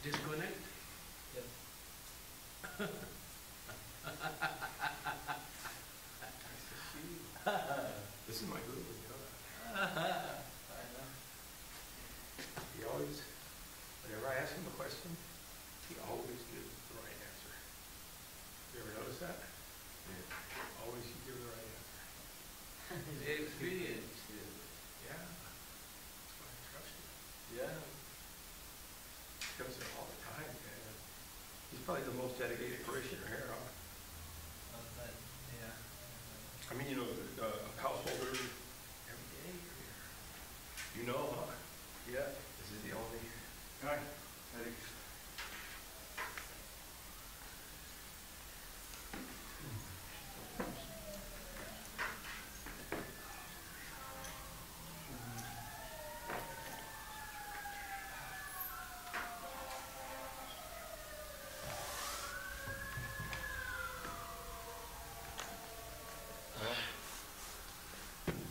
Disconnect? Yep. This is my guru, you know that. I know. He always, whenever I ask him a question, he always gives the right answer. You ever notice that? Yeah. Always you give the right answer. Very experienced. Yeah. That's why I trust him. Yeah. He comes there all the time, man. He's probably the most dedicated parishioner here, huh? Yeah. I mean, you know, a householder every day. You know, huh? Yeah. This is the only guy.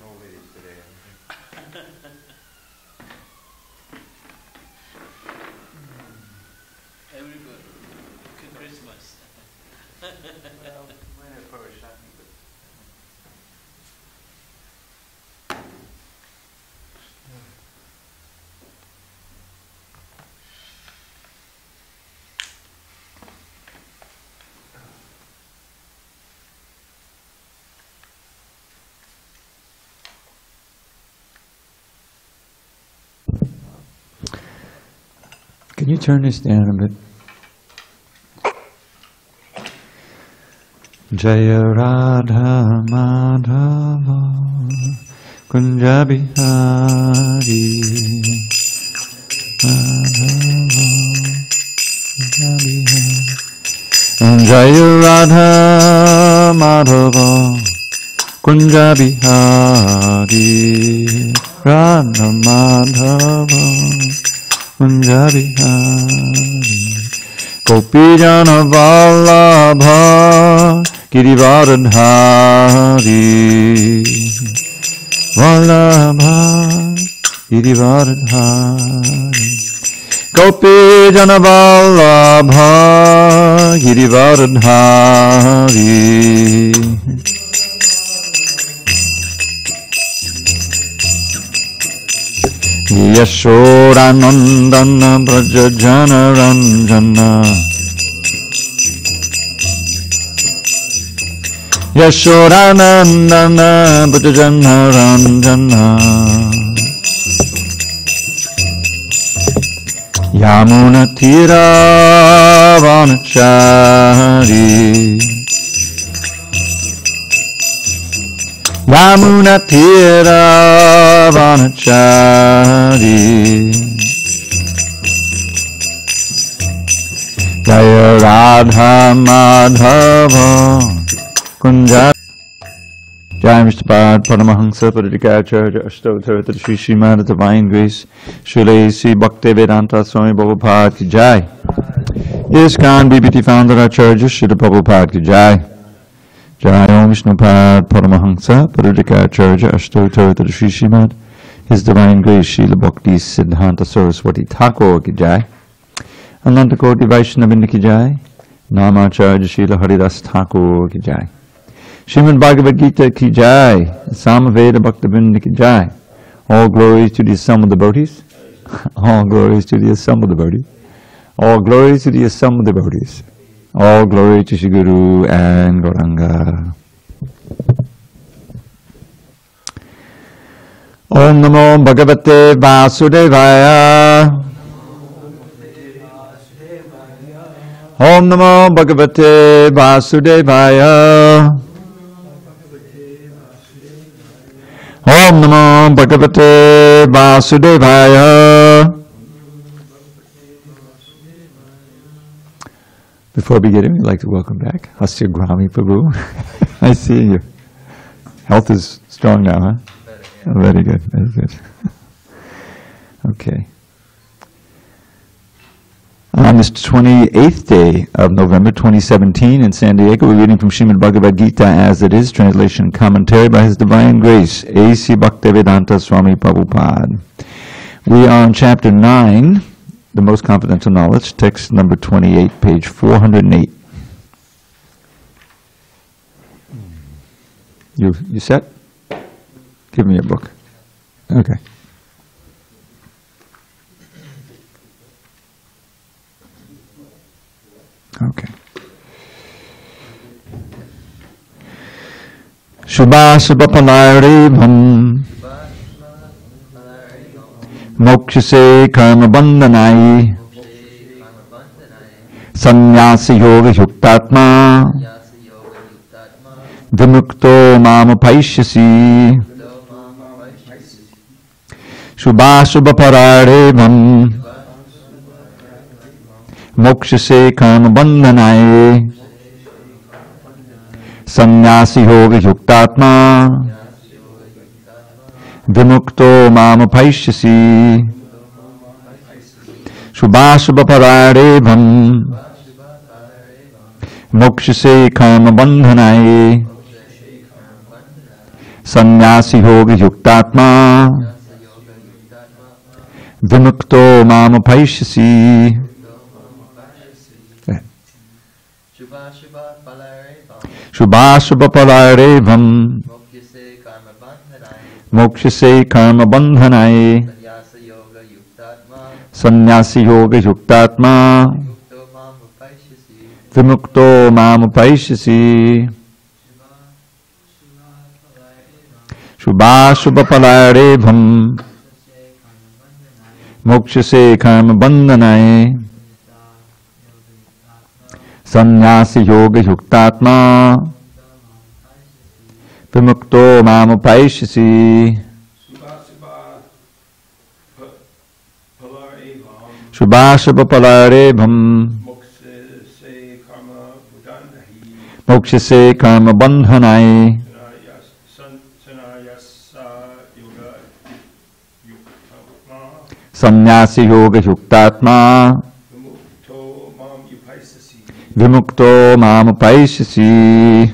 No ladies today, I think. Everybody. Good Christmas. Well, mine are power shopping, but Can you turn this down a bit? Jaya Radha Madhava Kunja Bihari Madhava Kunja Bihari Jaya Radha Madhava Kunja Bihari Radha Madhava Kunja Bihari Gopi Jana Vallabha Girivardhari Vallabha Girivardhari Gopi Jana Vallabha Girivardhari Yashodanandana Braja Jana Ranjana Yashodanandana Braja Jana Ranjana Yamuna Tira Vanachari Yamuna Tira Vanachari Jaya Radha Madhava Kunja Jai Mr. Bhagavad Paramahansa Paradikacharya Ashtottara Shri Srimad Divine Grace Srila Sri Bhaktivedanta Swami Prabhupada Ki Jai ISKCON BBT Founder Acharya Srila Prabhupada Ki Jai Jai Om Vishnupad Paramahansa Paradikacharya Ashtottara Shri Srimad His Divine Grace Srila Bhakti Siddhanta Saraswati Thakur Ki Jai Ananta Koti Vaishnavindra Ki Jai Namacharya Srila Haridas Thakur Ki Jai Srimad Bhagavad Gita Ki Jai Samaveda Bhaktivinoda Ki Jai. All glories to the assembled devotees. All glories to the assembled devotees. All glories to the assembled devotees. All glory to Shri Guru and Gauranga. Om Namo Bhagavate Vasudevaya. Om Namo Bhagavate Vasudevaya. Om Namo Bhagavate Vasudevaya. Before beginning, we'd like to welcome back Hasya Grami Prabhu. I see your health is strong now, huh? Oh, very good, very good. Okay. On this 28th day of November 2017 in SanDiego, we're reading from Srimad Bhagavad Gita as it is, translation and commentary by His Divine Grace, A.C. Bhaktivedanta Swami Prabhupada. We are on chapter 9, the most confidential knowledge, text number 28, page 408. You set? Give me your book. Okay. Okay. Shubha Shubha Palaribham Mokshase Karma Bandhanai Sannyasi Yoga Yuktatma Vimukto Mamapaishyasi Shubha Shubha Palaribham Mokshase Karma Bandhanai Sannyasi Yoga Yuktatma Vimukto Mamapaishyasi Shubha Shubha Palaribham Mokshase Karma Bandhanai Sannyasi Yoga Yuktatma Vimukto Mamapaishyasi. Shubha Shubha Palaribham Mokshase Karma Bandhanai Sannyasi Yoga Yuktatma Vimukto Mamapaishyasi. Shubha Shubha Palaribham Mokshase Karma Bandhanai Sannyasi Yoga Yuktatma Vimukto Mamapaishyasi. Shubha Shubha Palaribham Mokshase Karma Bandhanai Sannyasi Yoga Yuktatma Vimukto Mamapaishyasi.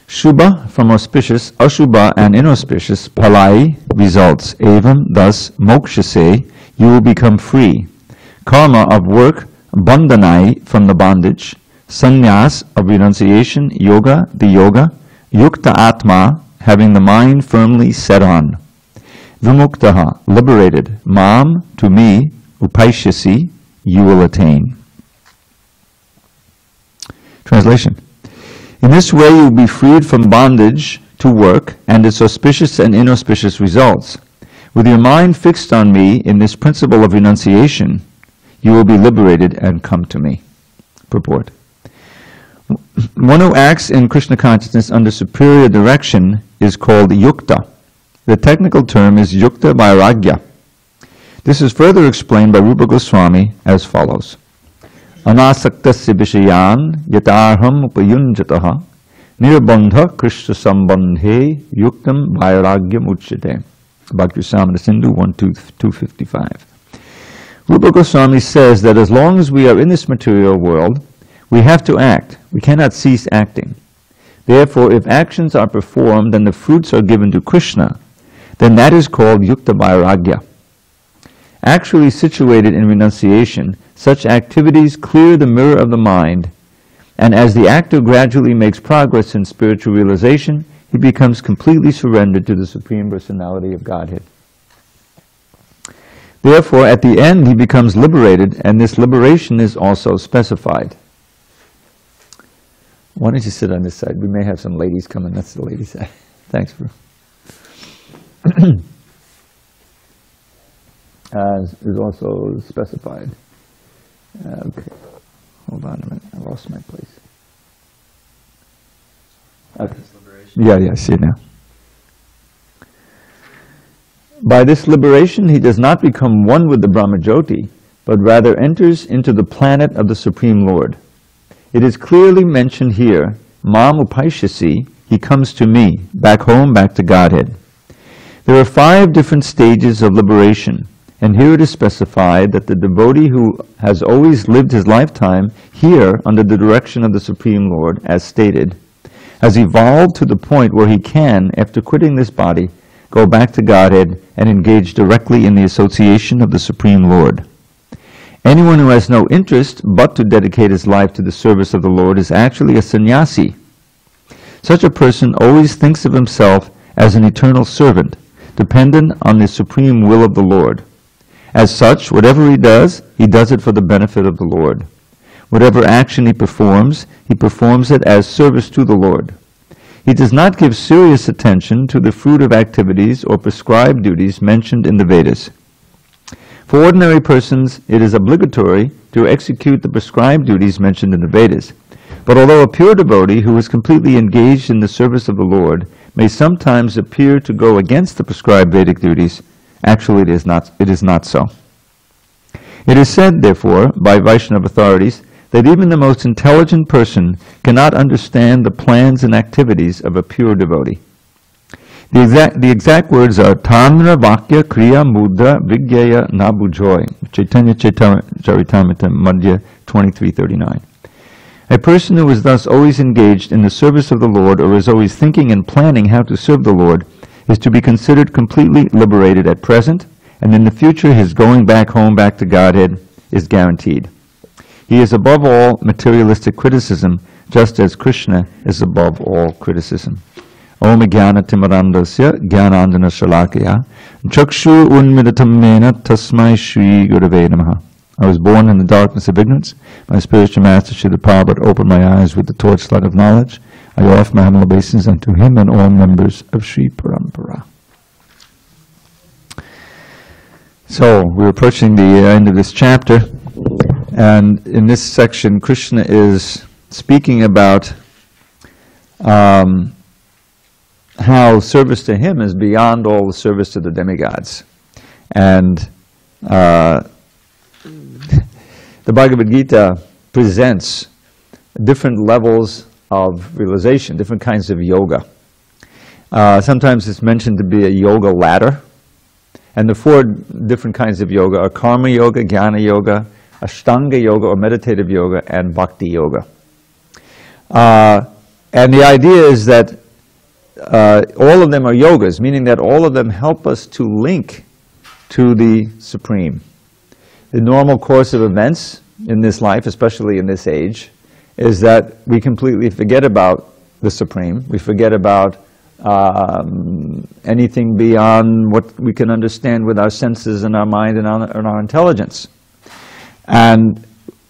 Shubha from auspicious, Ashubha and inauspicious, Palai results. Evam, thus, Mokshase, you will become free. Karma of work, Bandhanai from the bondage, Sannyas of renunciation, Yoga, the yoga, Yukta Atma, having the mind firmly set on. Vimuktaha, liberated, Mam, to me, Upaishyasi, you will attain. Translation. In this way you will be freed from bondage to work and its auspicious and inauspicious results. With your mind fixed on me in this principle of renunciation, you will be liberated and come to me. Purport. One who acts in Krishna consciousness under superior direction is called yukta. The technical term is yukta vairagya. This is further explained by Rupa Goswami as follows. Anasaktasya vishayan yatarham upayunjataha nirbandha krishna sambandhe yuktam vairagyam uchyate. Bhakti-rasamrita Sindhu 1.255. Rupa Goswami says that as long as we are in this material world, we have to act. We cannot cease acting. Therefore, if actions are performed and the fruits are given to Krishna, then that is called yukta vairagya. Actually situated in renunciation, such activities clear the mirror of the mind, and as the actor gradually makes progress in spiritual realization, he becomes completely surrendered to the Supreme Personality of Godhead. Therefore, at the end, he becomes liberated, and this liberation is also specified. Why don't you sit on this side? We may have some ladies coming. That's the lady side. Thanks, bro. Is also specified. Okay, hold on a minute. I lost my place. Okay. Yeah, I see it now. By this liberation, he does not become one with the Brahmajyoti, but rather enters into the planet of the Supreme Lord. It is clearly mentioned here, Mam Upaishyasi, he comes to me, back home, back to Godhead. There are 5 different stages of liberation. And here it is specified that the devotee who has always lived his lifetime here under the direction of the Supreme Lord, as stated, has evolved to the point where he can, after quitting this body, go back to Godhead and engage directly in the association of the Supreme Lord. Anyone who has no interest but to dedicate his life to the service of the Lord is actually a sannyasi. Such a person always thinks of himself as an eternal servant, dependent on the supreme will of the Lord. As such, whatever he does it for the benefit of the Lord. Whatever action he performs it as service to the Lord. He does not give serious attention to the fruitive activities or prescribed duties mentioned in the Vedas. For ordinary persons, it is obligatory to execute the prescribed duties mentioned in the Vedas. But although a pure devotee who is completely engaged in the service of the Lord may sometimes appear to go against the prescribed Vedic duties, actually it is not so. It is said, therefore, by Vaishnava authorities, that even the most intelligent person cannot understand the plans and activities of a pure devotee. The exact words are Tanra Vakya Kriya Mudra Vigyaya Nabujoy, Chaitanya Charitamrita Madhya 2339. A person who is thus always engaged in the service of the Lord, or is always thinking and planning how to serve the Lord, is to be considered completely liberated at present, and in the future his going back home, back to Godhead, is guaranteed. He is above all materialistic criticism, just as Krishna is above all criticism. Om Jnana Timarandasya Jnanandana Shalakaya Chakshu Unmidatam Mena Tasmai Shri Gurave Namaha. I was born in the darkness of ignorance. My spiritual master Srila Prabhupada opened my eyes with the torchlight of knowledge. I offer my humble obeisance unto him and all members of Sri Parampara. So, we're approaching the end of this chapter, and in this section Krishna is speaking about how service to him is beyond all the service to the demigods. And the Bhagavad Gita presents different levels of realization, different kinds of yoga. Sometimes it's mentioned to be a yoga ladder. And the four different kinds of yoga are karma yoga, jnana yoga, ashtanga yoga or meditative yoga, and bhakti yoga. And the idea is that all of them are yogas, meaning that all of them help us to link to the Supreme. The normal course of events in this life, especially in this age, is that we completely forget about the Supreme. We forget about anything beyond what we can understand with our senses and our mind and our intelligence. And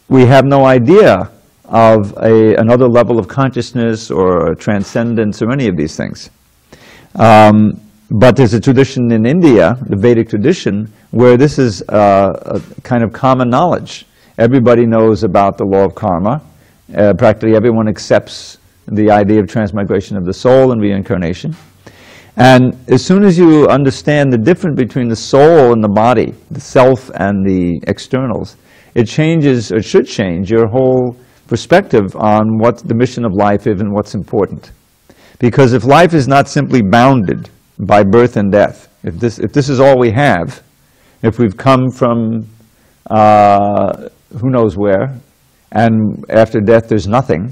we have no idea of another level of consciousness or transcendence or any of these things. But there's a tradition in India, the Vedic tradition, where this is a kind of common knowledge. Everybody knows about the law of karma. Practically everyone accepts the idea of transmigration of the soul and reincarnation. And as soon as you understand the difference between the soul and the body, the self and the externals, it changes, or should change, your whole perspective on what the mission of life is and what's important. Because if life is not simply bounded by birth and death, if this is all we have, if we've come from who knows where, and after death there's nothing,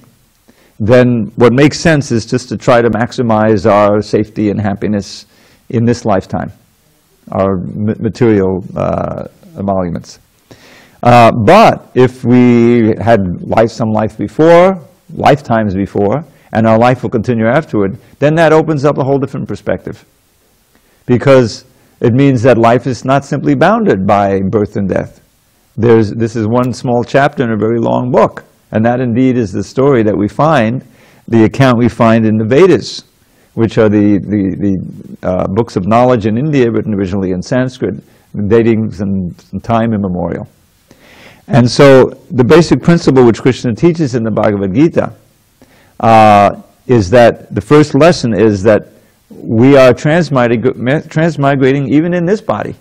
then what makes sense is just to try to maximize our safety and happiness in this lifetime, our material emoluments. But if we had some life before, lifetimes before, and our life will continue afterward, then that opens up a whole different perspective. Because it means that life is not simply bounded by birth and death. This is one small chapter in a very long book. And that indeed is the story that we find, the account we find in the Vedas, which are the books of knowledge in India, written originally in Sanskrit, dating from time immemorial. And so the basic principle which Krishna teaches in the Bhagavad Gita is that the first lesson is that we are transmigrating even in this body.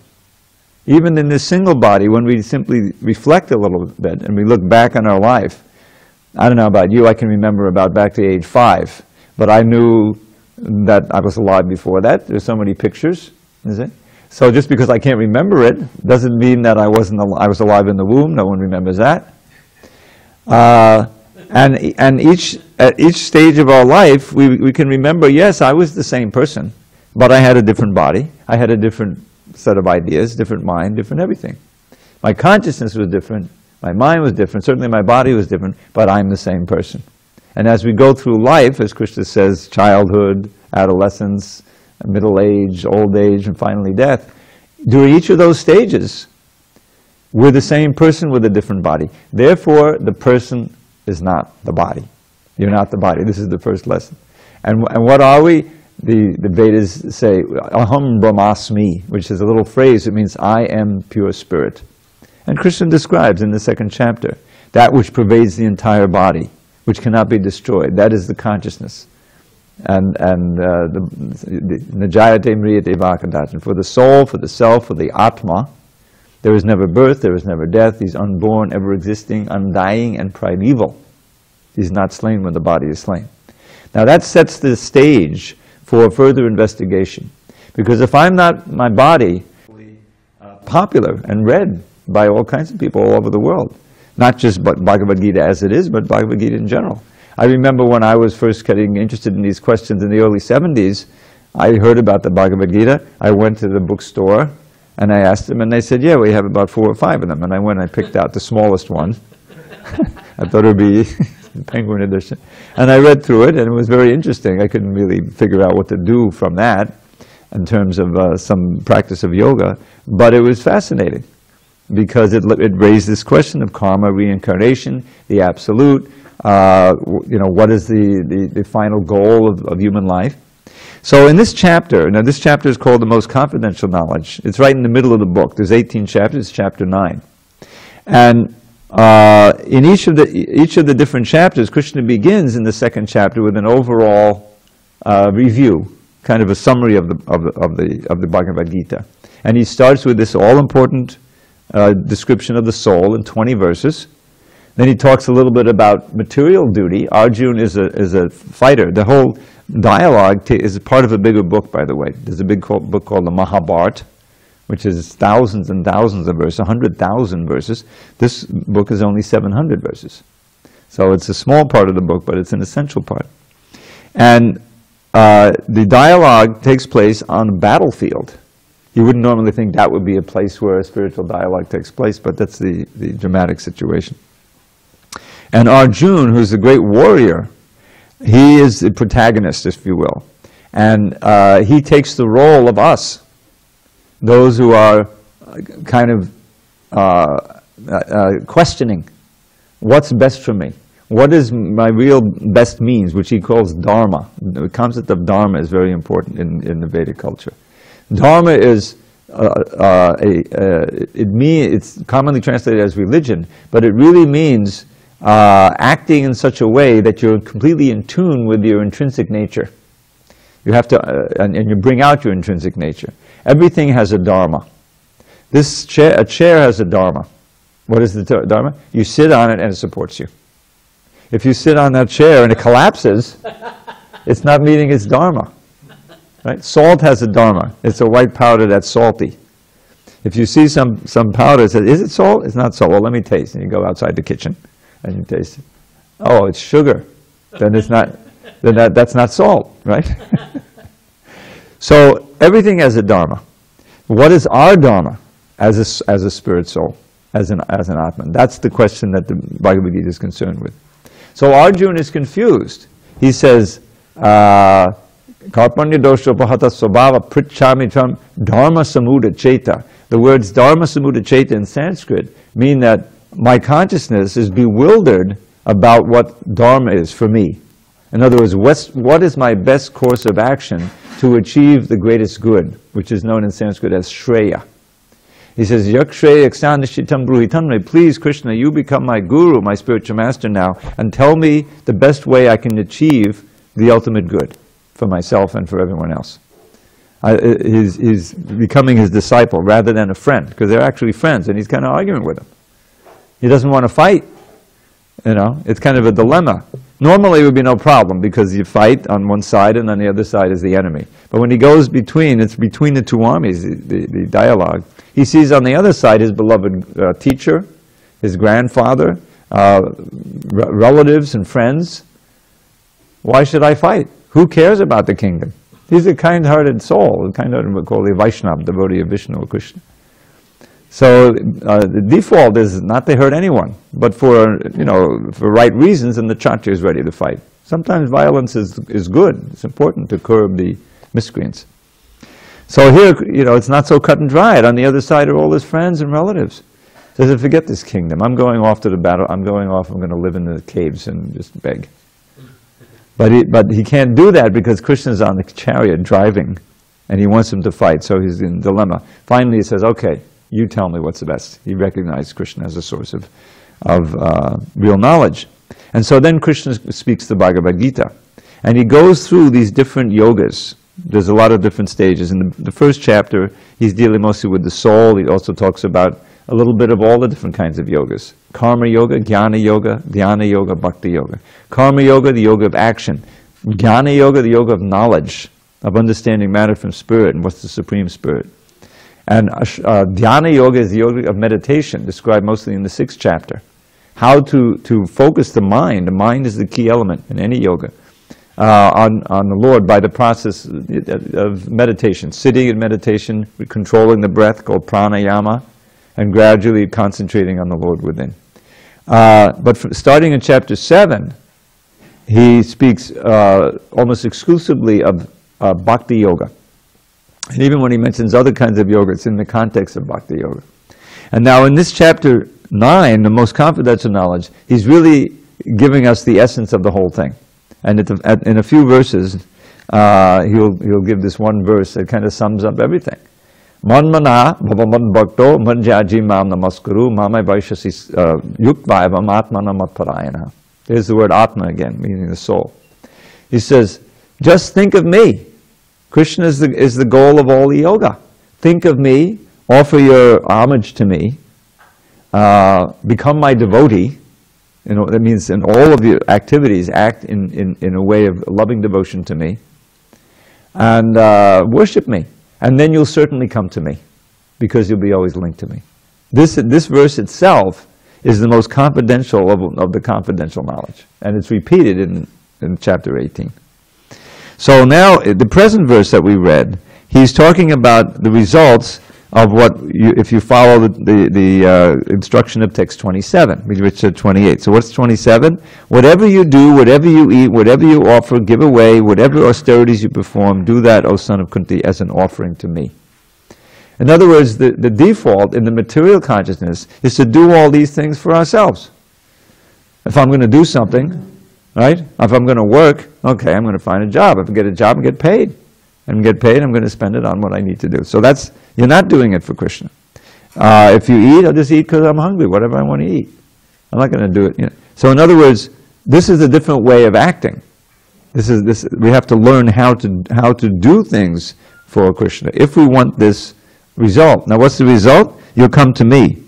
Even in this single body, when we simply reflect a little bit and we look back on our life. I don't know about you, I can remember about back to age 5, but I knew that I was alive before that. There's so many pictures, is it? So just because I can't remember it, doesn't mean that I was alive in the womb. No one remembers that. And at each stage of our life, we can remember, yes, I was the same person, but I had a different body. I had a different set of ideas, different mind, different everything. My consciousness was different, my mind was different, certainly my body was different, but I'm the same person. And as we go through life, as Krishna says, childhood, adolescence, middle age, old age, and finally death, during each of those stages, we're the same person with a different body. Therefore, the person is not the body. You're not the body. This is the first lesson. And what are we? The Vedas say, Aham Brahmasmi, which is a little phrase that means I am pure spirit. And Krishna describes in the second chapter, that which pervades the entire body, which cannot be destroyed. That is the consciousness. And Najayate Mriyate Vakadachan. For the soul, for the self, for the Atma, there is never birth, there is never death. He's unborn, ever existing, undying, and primeval. He's not slain when the body is slain. Now that sets the stage for further investigation. Because if I'm not my body, popular and read by all kinds of people all over the world, not just Bhagavad Gita as it is, but Bhagavad Gita in general. I remember when I was first getting interested in these questions in the early 70s, I heard about the Bhagavad Gita. I went to the bookstore and I asked them, and they said, yeah, we have about 4 or 5 of them. And I went and I picked out the smallest one. I thought it would be Penguin edition. And I read through it, and it was very interesting. I couldn't really figure out what to do from that in terms of some practice of yoga, but it was fascinating because it raised this question of karma, reincarnation, the absolute, what is the final goal of human life. So in this chapter, now this chapter is called The Most Confidential Knowledge. It's right in the middle of the book. There's 18 chapters, chapter 9. And in each of the different chapters, Krishna begins in the second chapter with an overall review, kind of a summary of the Bhagavad Gita. And he starts with this all-important description of the soul in 20 verses. Then he talks a little bit about material duty. Arjuna is a fighter. The whole dialogue is part of a bigger book, by the way. There's a big book called the Mahabharata, which is thousands and thousands of verses, 100,000 verses. This book is only 700 verses. So it's a small part of the book, but it's an essential part. And the dialogue takes place on a battlefield. You wouldn't normally think that would be a place where a spiritual dialogue takes place, but that's the dramatic situation. And Arjuna, who's a great warrior, he is the protagonist, if you will. And he takes the role of us, those who are kind of questioning, what's best for me? What is my real best means, which he calls dharma. The concept of dharma is very important in the Vedic culture. Dharma is, it's commonly translated as religion, but it really means acting in such a way that you're completely in tune with your intrinsic nature. You have to, and you bring out your intrinsic nature. Everything has a dharma. A chair has a dharma. What is the dharma? You sit on it and it supports you. If you sit on that chair and it collapses, it's not meeting its dharma. Right? Salt has a dharma. It's a white powder that's salty. If you see some powder that says, is it salt? It's not salt. Well, let me taste. And you go outside the kitchen and you taste it. Oh, it's sugar. Then it's not. Then that's not salt, right? So everything has a dharma. What is our dharma as a spirit soul, as an Atman? That's the question that the Bhagavad Gita is concerned with. So Arjuna is confused. He says, Karpanya dosha upahata svabhava prichami tvam dharma samuda cheta. The words dharma samuda cheta in Sanskrit mean that my consciousness is bewildered about what dharma is for me. In other words, what is my best course of action to achieve the greatest good, which is known in Sanskrit as Shreya. He says, Yak Shreya Ksandashitam Bruhitanme, please Krishna, you become my guru, my spiritual master now, and tell me the best way I can achieve the ultimate good for myself and for everyone else. He's becoming his disciple rather than a friend, because they're actually friends, and he's kind of arguing with him. He doesn't want to fight. You know, it's kind of a dilemma. Normally it would be no problem because you fight on one side and on the other side is the enemy. But when he goes between, it's between the two armies, the dialogue. He sees on the other side his beloved teacher, his grandfather, relatives and friends. Why should I fight? Who cares about the kingdom? He's a kind-hearted soul, a kind-hearted, we call the Vaishnava, devotee of Vishnu or Krishna. So the default is not to hurt anyone, but for right reasons, and the Kshatriya is ready to fight. Sometimes violence is good. It's important to curb the miscreants. So here, it's not so cut and dried. On the other side are all his friends and relatives. He says, forget this kingdom. I'm going off to the battle. I'm going to live in the caves and just beg. But he can't do that because Krishna's on the chariot driving, and he wants him to fight, so he's in dilemma. Finally he says, okay, you tell me what's the best. He recognized Krishna as a source of real knowledge. And so then Krishna speaks the Bhagavad Gita. And he goes through these different yogas. There's a lot of different stages. In the first chapter, he's dealing mostly with the soul. He also talks about a little bit of all the different kinds of yogas. Karma yoga, jnana yoga, dhyana yoga, bhakti yoga. Karma yoga, the yoga of action. Jnana yoga, the yoga of knowledge, of understanding matter from spirit and what's the supreme spirit. And dhyana yoga is the yoga of meditation, described mostly in the 6th chapter. How to focus the mind. The mind is the key element in any yoga. On the Lord by the process of meditation. Sitting in meditation, controlling the breath, called pranayama, and gradually concentrating on the Lord within. But starting in chapter 7, he speaks almost exclusively of bhakti yoga. And even when he mentions other kinds of yoga, it's in the context of bhakti yoga. And now in this chapter 9, the most confidential knowledge, he's really giving us the essence of the whole thing. And in a few verses, he'll give this one verse that kind of sums up everything. Manmana bhavamad bhakto manjaji mam namaskuru mamai vaishasi yukvaivam atmana matparayana. There's the word atma again, meaning the soul. He says, just think of me. Krishna is the goal of all the yoga. Think of me, offer your homage to me, become my devotee. That means in all of your activities, act in a way of loving devotion to me, and worship me. And then you'll certainly come to me, because you'll be always linked to me. This verse itself is the most confidential of the confidential knowledge. And it's repeated in chapter 18. So now, the present verse that we read, he's talking about the results of if you follow the instruction of text 27, which said 28. So what's 27? Whatever you do, whatever you eat, whatever you offer, give away, whatever austerities you perform, do that, O son of Kunti, as an offering to me. In other words, the default in the material consciousness is to do all these things for ourselves. If I'm going to do something, right? If I'm going to work, okay, I'm going to find a job. If I get a job, I get paid. And get paid, I'm going to spend it on what I need to do. So you're not doing it for Krishna. If you eat, I'll just eat because I'm hungry, whatever I want to eat. I'm not going to do it. So in other words, this is a different way of acting. We have to learn how to do things for Krishna if we want this result. Now what's the result? You'll come to me.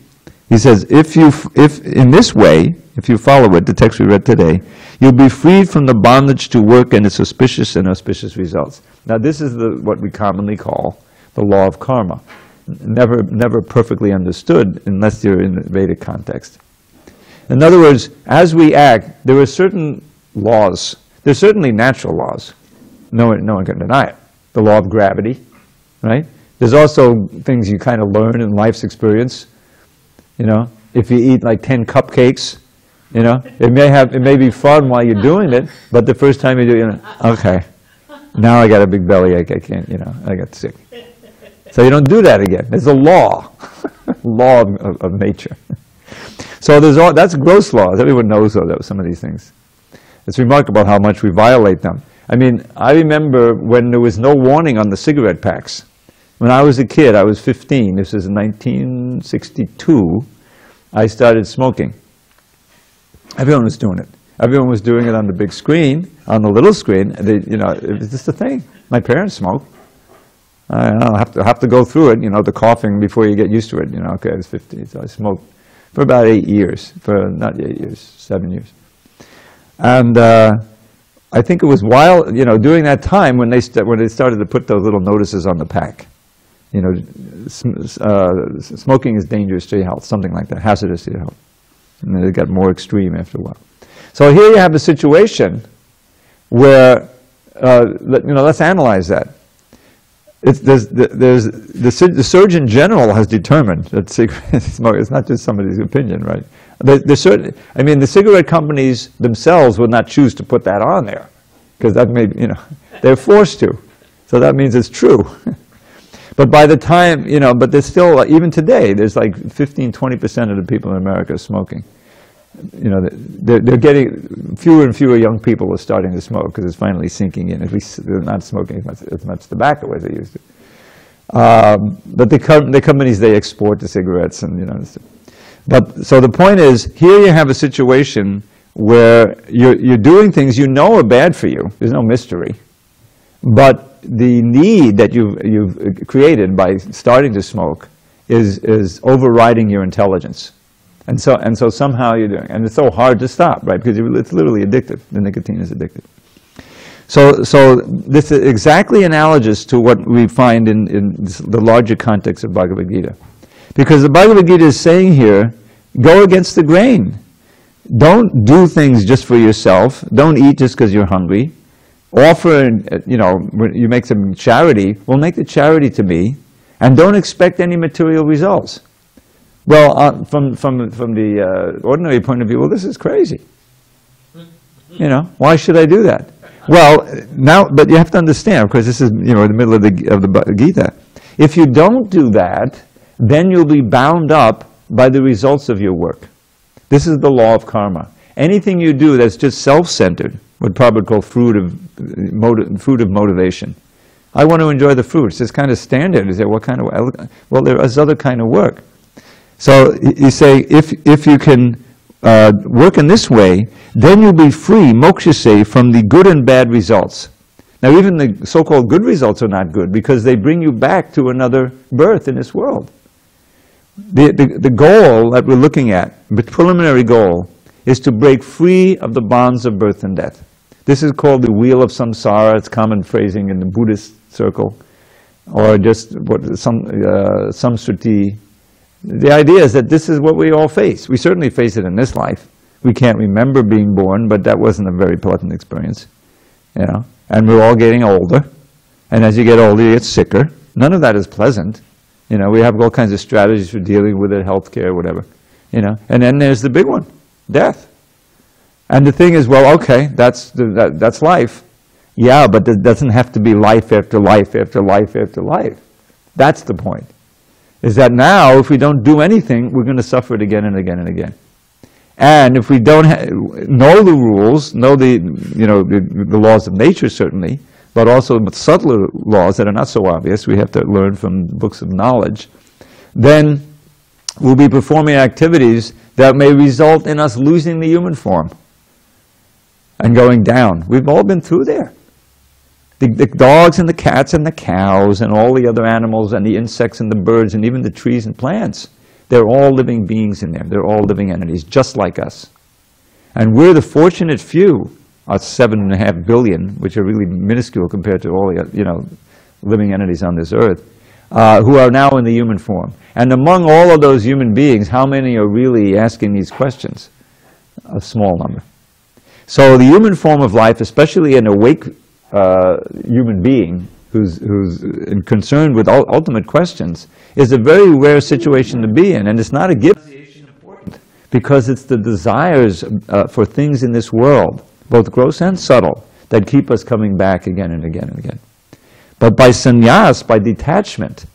He says, if in this way, if you follow it, the text we read today, you'll be freed from the bondage to work and its auspicious and auspicious results. Now this is what we commonly call the law of karma. Never perfectly understood unless you're in the Vedic context. In other words, as we act, there are certain laws. There's certainly natural laws. No one can deny it. The law of gravity, right? There's also things you kind of learn in life's experience. If you eat like 10 cupcakes, it may be fun while you're doing it, but the first time you do it, okay, now I got a big belly, I can't, I got sick. So you don't do that again. There's a law, law of nature. So that's gross laws. Everyone knows some of these things. It's remarkable how much we violate them. I mean, I remember when there was no warning on the cigarette packs. When I was a kid, I was 15, this was in 1962, I started smoking. Everyone was doing it. Everyone was doing it on the big screen, on the little screen. It was just a thing. My parents smoked. I don't know, have to go through it, the coughing before you get used to it. Okay, I was 15, so I smoked for about 8 years, not 8 years, 7 years. And I think it was while, during that time when they started to put those little notices on the pack. Smoking is dangerous to your health, something like that, hazardous to your health. And then it got more extreme after a while. So here you have a situation where, let's analyze that. the Surgeon General has determined that cigarette smoking, it's not just somebody's opinion, right? I mean, the cigarette companies themselves would not choose to put that on there, because that may, they're forced to. So that means it's true. But by the time, but there's still, even today, there's like 15–20% of the people in America are smoking. They're getting, fewer and fewer young people are starting to smoke because it's finally sinking in. At least they're not smoking as much tobacco as they used to. But the companies, they export the cigarettes and, But, so the point is, here you have a situation where you're doing things you know are bad for you. There's no mystery. But the need that you've created by starting to smoke is overriding your intelligence. And so somehow you're doing, and it's so hard to stop, right? Because it's literally addictive. The nicotine is addictive. So this is exactly analogous to what we find in the larger context of Bhagavad Gita. Because the Bhagavad Gita is saying here, go against the grain. Don't do things just for yourself. Don't eat just because you're hungry. Offer, when you make some charity, well, make the charity to me, and don't expect any material results. Well, from the ordinary point of view, well, this is crazy. Why should I do that? Well, but you have to understand, because this is, in the middle of the Gita. If you don't do that, then you'll be bound up by the results of your work. This is the law of karma. Anything you do that's just self-centered, what Prabhupada called fruit of motivation. I want to enjoy the fruit. It's just kind of standard. Is there what kind of? Well, there is other kind of work. So you say, if you can work in this way, then you'll be free, moksha say, from the good and bad results. Now, even the so-called good results are not good because they bring you back to another birth in this world. The goal that we're looking at, the preliminary goal, is to break free of the bonds of birth and death. This is called the wheel of samsara. It's common phrasing in the Buddhist circle, or just samsriti. The idea is that this is what we all face. We certainly face it in this life. We can't remember being born, but that wasn't a very pleasant experience, And we're all getting older, and as you get older, you get sicker. None of that is pleasant. We have all kinds of strategies for dealing with it, healthcare, whatever. And then there's the big one, death. And the thing is, well, okay, that's life. Yeah, but it doesn't have to be life after life after life after life. That's the point. Is that now, if we don't do anything, we're going to suffer it again and again and again. And if we don't know the rules, know the laws of nature certainly, but also subtler laws that are not so obvious, we have to learn from books of knowledge, then we'll be performing activities that may result in us losing the human form and going down. We've all been through there. The dogs and the cats and the cows and all the other animals and the insects and the birds and even the trees and plants, they're all living beings in there. They're all living entities, just like us. And we're the fortunate few, us 7.5 billion, which are really minuscule compared to all the living entities on this earth, who are now in the human form. And among all of those human beings, how many are really asking these questions? A small number. So the human form of life, especially an awake human being who's concerned with ultimate questions, is a very rare situation to be in, and it's not a gift. Because it's the desires for things in this world, both gross and subtle, that keep us coming back again and again and again. But by sannyas, by detachment,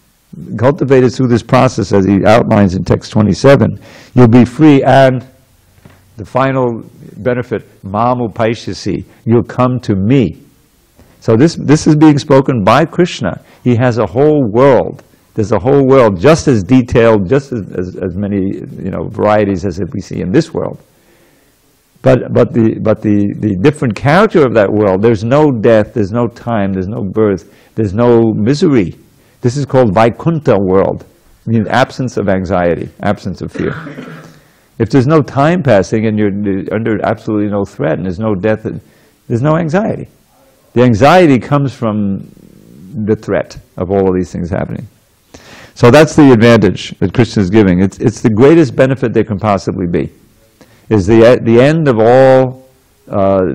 cultivated through this process, as he outlines in text 27, you'll be free, and the final benefit, mam upaishyasi, you'll come to me. So this is being spoken by Krishna. He has a whole world. There's a whole world just as detailed, just as many varieties as we see in this world. But the different character of that world, there's no death, there's no time, there's no birth, there's no misery. This is called Vaikuntha world. It means absence of anxiety, absence of fear. If there's no time passing and you're under absolutely no threat and there's no death, there's no anxiety. The anxiety comes from the threat of all of these things happening. So that's the advantage that Krishna is giving. It's the greatest benefit there can possibly be. Is the end of all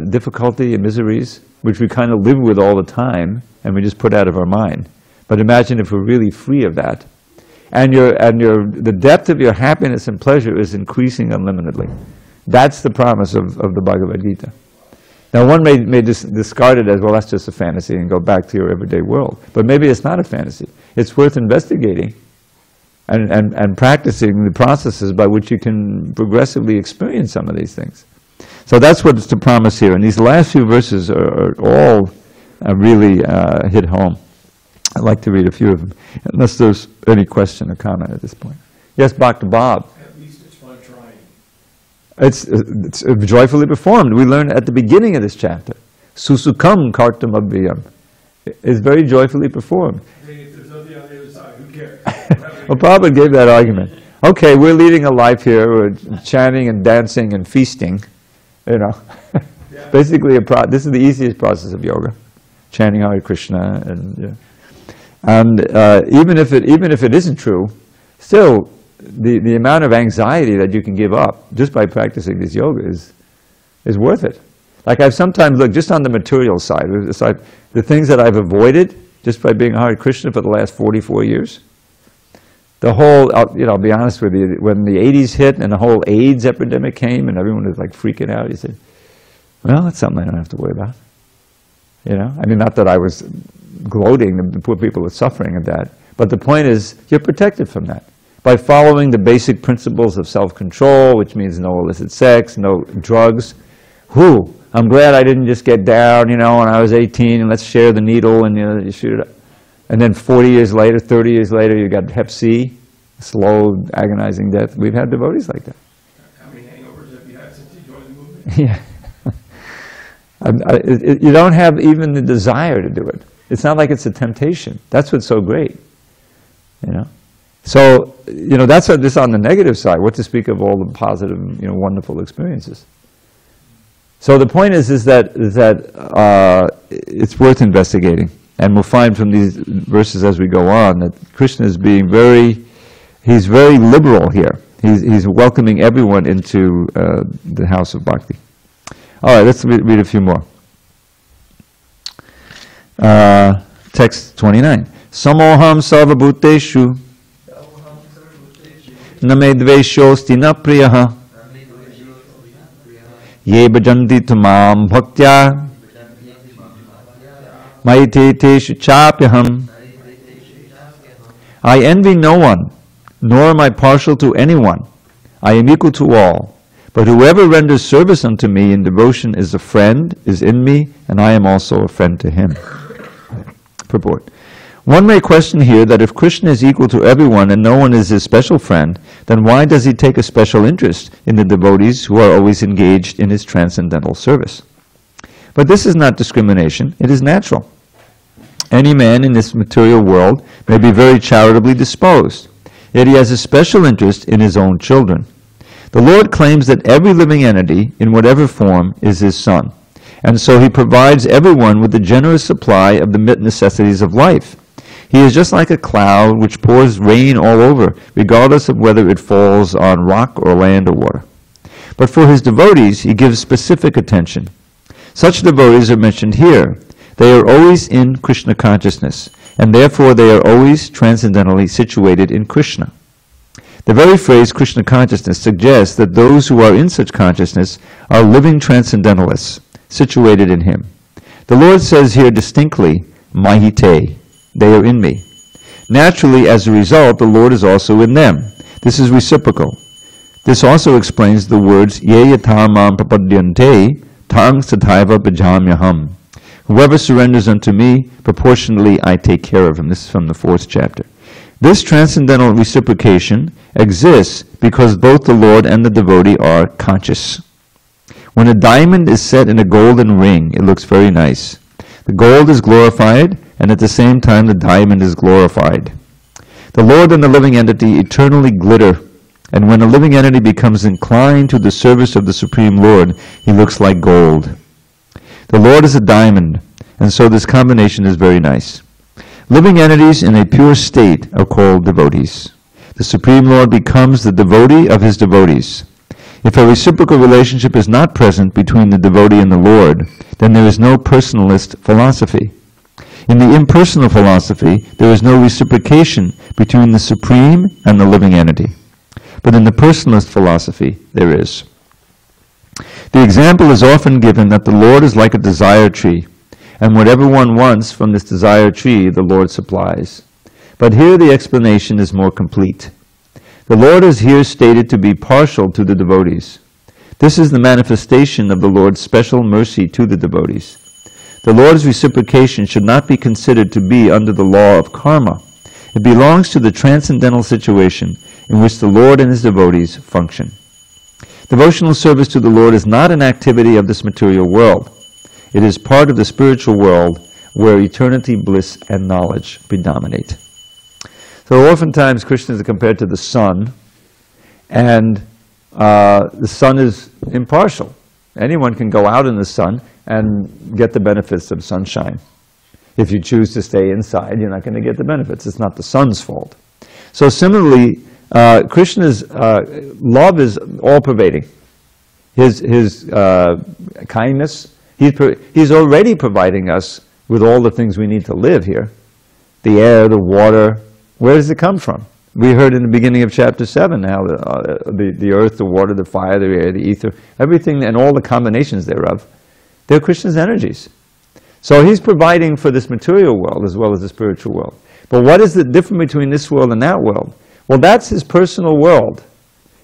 difficulty and miseries, which we kind of live with all the time, and we just put out of our mind. But imagine if we're really free of that, and the depth of your happiness and pleasure is increasing unlimitedly. That's the promise of the Bhagavad Gita. Now one may discard it as, well, that's just a fantasy and go back to your everyday world. But maybe it's not a fantasy. It's worth investigating and practicing the processes by which you can progressively experience some of these things. So that's what's the promise here. And these last few verses are all really hit home. I'd like to read a few of them, unless there's any question or comment at this point. Yes, Dr. Bob. At least it's fun trying. It's joyfully performed. We learn at the beginning of this chapter. Susukam kartam abhyam. It's very joyfully performed. Hey, if there's nothing on the other side, who cares? Well, Prabhupada gave that argument. Okay, we're leading a life here, we're chanting and dancing and feasting, you know. Yeah. Basically, this is the easiest process of yoga, chanting Hare Krishna, and even if it isn't true, still the amount of anxiety that you can give up just by practicing this yoga is worth it. Like I've sometimes looked just on the material side. It's like the things that I've avoided just by being Hare Krishna for the last 44 years. The whole, I'll be honest with you, when the 80s hit and the whole AIDS epidemic came and everyone was like freaking out, you said, well, that's something I don't have to worry about. You know, I mean, not that I was gloating, the poor people are suffering of that, but the point is, you're protected from that. By following the basic principles of self-control, which means no illicit sex, no drugs. I'm glad I didn't just get down, when I was 18 and let's share the needle and you shoot it up. And then 40 years later, 30 years later, you got Hep C, slow, agonizing death. We've had devotees like that. How many hangovers have you had since you joined the movement? Yeah. You don't have even the desire to do it. It's not like it's a temptation. That's what's so great, So, that's just on the negative side. What to speak of all the positive, wonderful experiences. So the point is that it's worth investigating. And we'll find from these verses as we go on that Krishna is being he's very liberal here. He's welcoming everyone into the house of bhakti. All right, let's read a few more. Text 29. Samoham sarva bhuteshu na me dveshosti na priyaha ye bhajanti tamam bhaktya Maiteteshu chapyaham. I envy no one, nor am I partial to anyone. I am equal to all. But whoever renders service unto me in devotion is a friend, is in me, and I am also a friend to him. Purport. One may question here that if Krishna is equal to everyone and no one is his special friend, then why does he take a special interest in the devotees who are always engaged in his transcendental service? But this is not discrimination, it is natural. Any man in this material world may be very charitably disposed, yet he has a special interest in his own children. The Lord claims that every living entity, in whatever form, is his son, and so he provides everyone with a generous supply of the necessities of life. He is just like a cloud which pours rain all over, regardless of whether it falls on rock or land or water. But for his devotees, he gives specific attention. Such devotees are mentioned here. They are always in Krishna consciousness, and therefore they are always transcendentally situated in Krishna. The very phrase Krishna consciousness suggests that those who are in such consciousness are living transcendentalists, situated in him. The Lord says here distinctly, Mahite, they are in me. Naturally, as a result, the Lord is also in them. This is reciprocal. This also explains the words, Ye yatamam prapadyante, tang sataiva bhajamyaham. Whoever surrenders unto me, proportionally I take care of him. This is from the 4th chapter. This transcendental reciprocation exists because both the Lord and the devotee are conscious. When a diamond is set in a golden ring, it looks very nice. The gold is glorified, and at the same time the diamond is glorified. The Lord and the living entity eternally glitter, and when a living entity becomes inclined to the service of the Supreme Lord, he looks like gold. The Lord is a diamond, and so this combination is very nice. Living entities in a pure state are called devotees. The Supreme Lord becomes the devotee of his devotees. If a reciprocal relationship is not present between the devotee and the Lord, then there is no personalist philosophy. In the impersonal philosophy, there is no reciprocation between the Supreme and the living entity. But in the personalist philosophy, there is. The example is often given that the Lord is like a desire tree, and whatever one wants from this desire tree, the Lord supplies. But here the explanation is more complete. The Lord is here stated to be partial to the devotees. This is the manifestation of the Lord's special mercy to the devotees. The Lord's reciprocation should not be considered to be under the law of karma. It belongs to the transcendental situation in which the Lord and his devotees function. Devotional service to the Lord is not an activity of this material world. It is part of the spiritual world where eternity, bliss, and knowledge predominate. So oftentimes Krishna is compared to the sun, and the sun is impartial. Anyone can go out in the sun and get the benefits of sunshine. If you choose to stay inside, you're not going to get the benefits. It's not the sun's fault. So similarly, Krishna's love is all-pervading. His kindness, he's already providing us with all the things we need to live here. The air, the water. Where does it come from? We heard in the beginning of chapter 7 how the earth, the water, the fire, the air, the ether, everything and all the combinations thereof, they're Krishna's energies. So he's providing for this material world as well as the spiritual world. But what is the difference between this world and that world? Well, that's his personal world.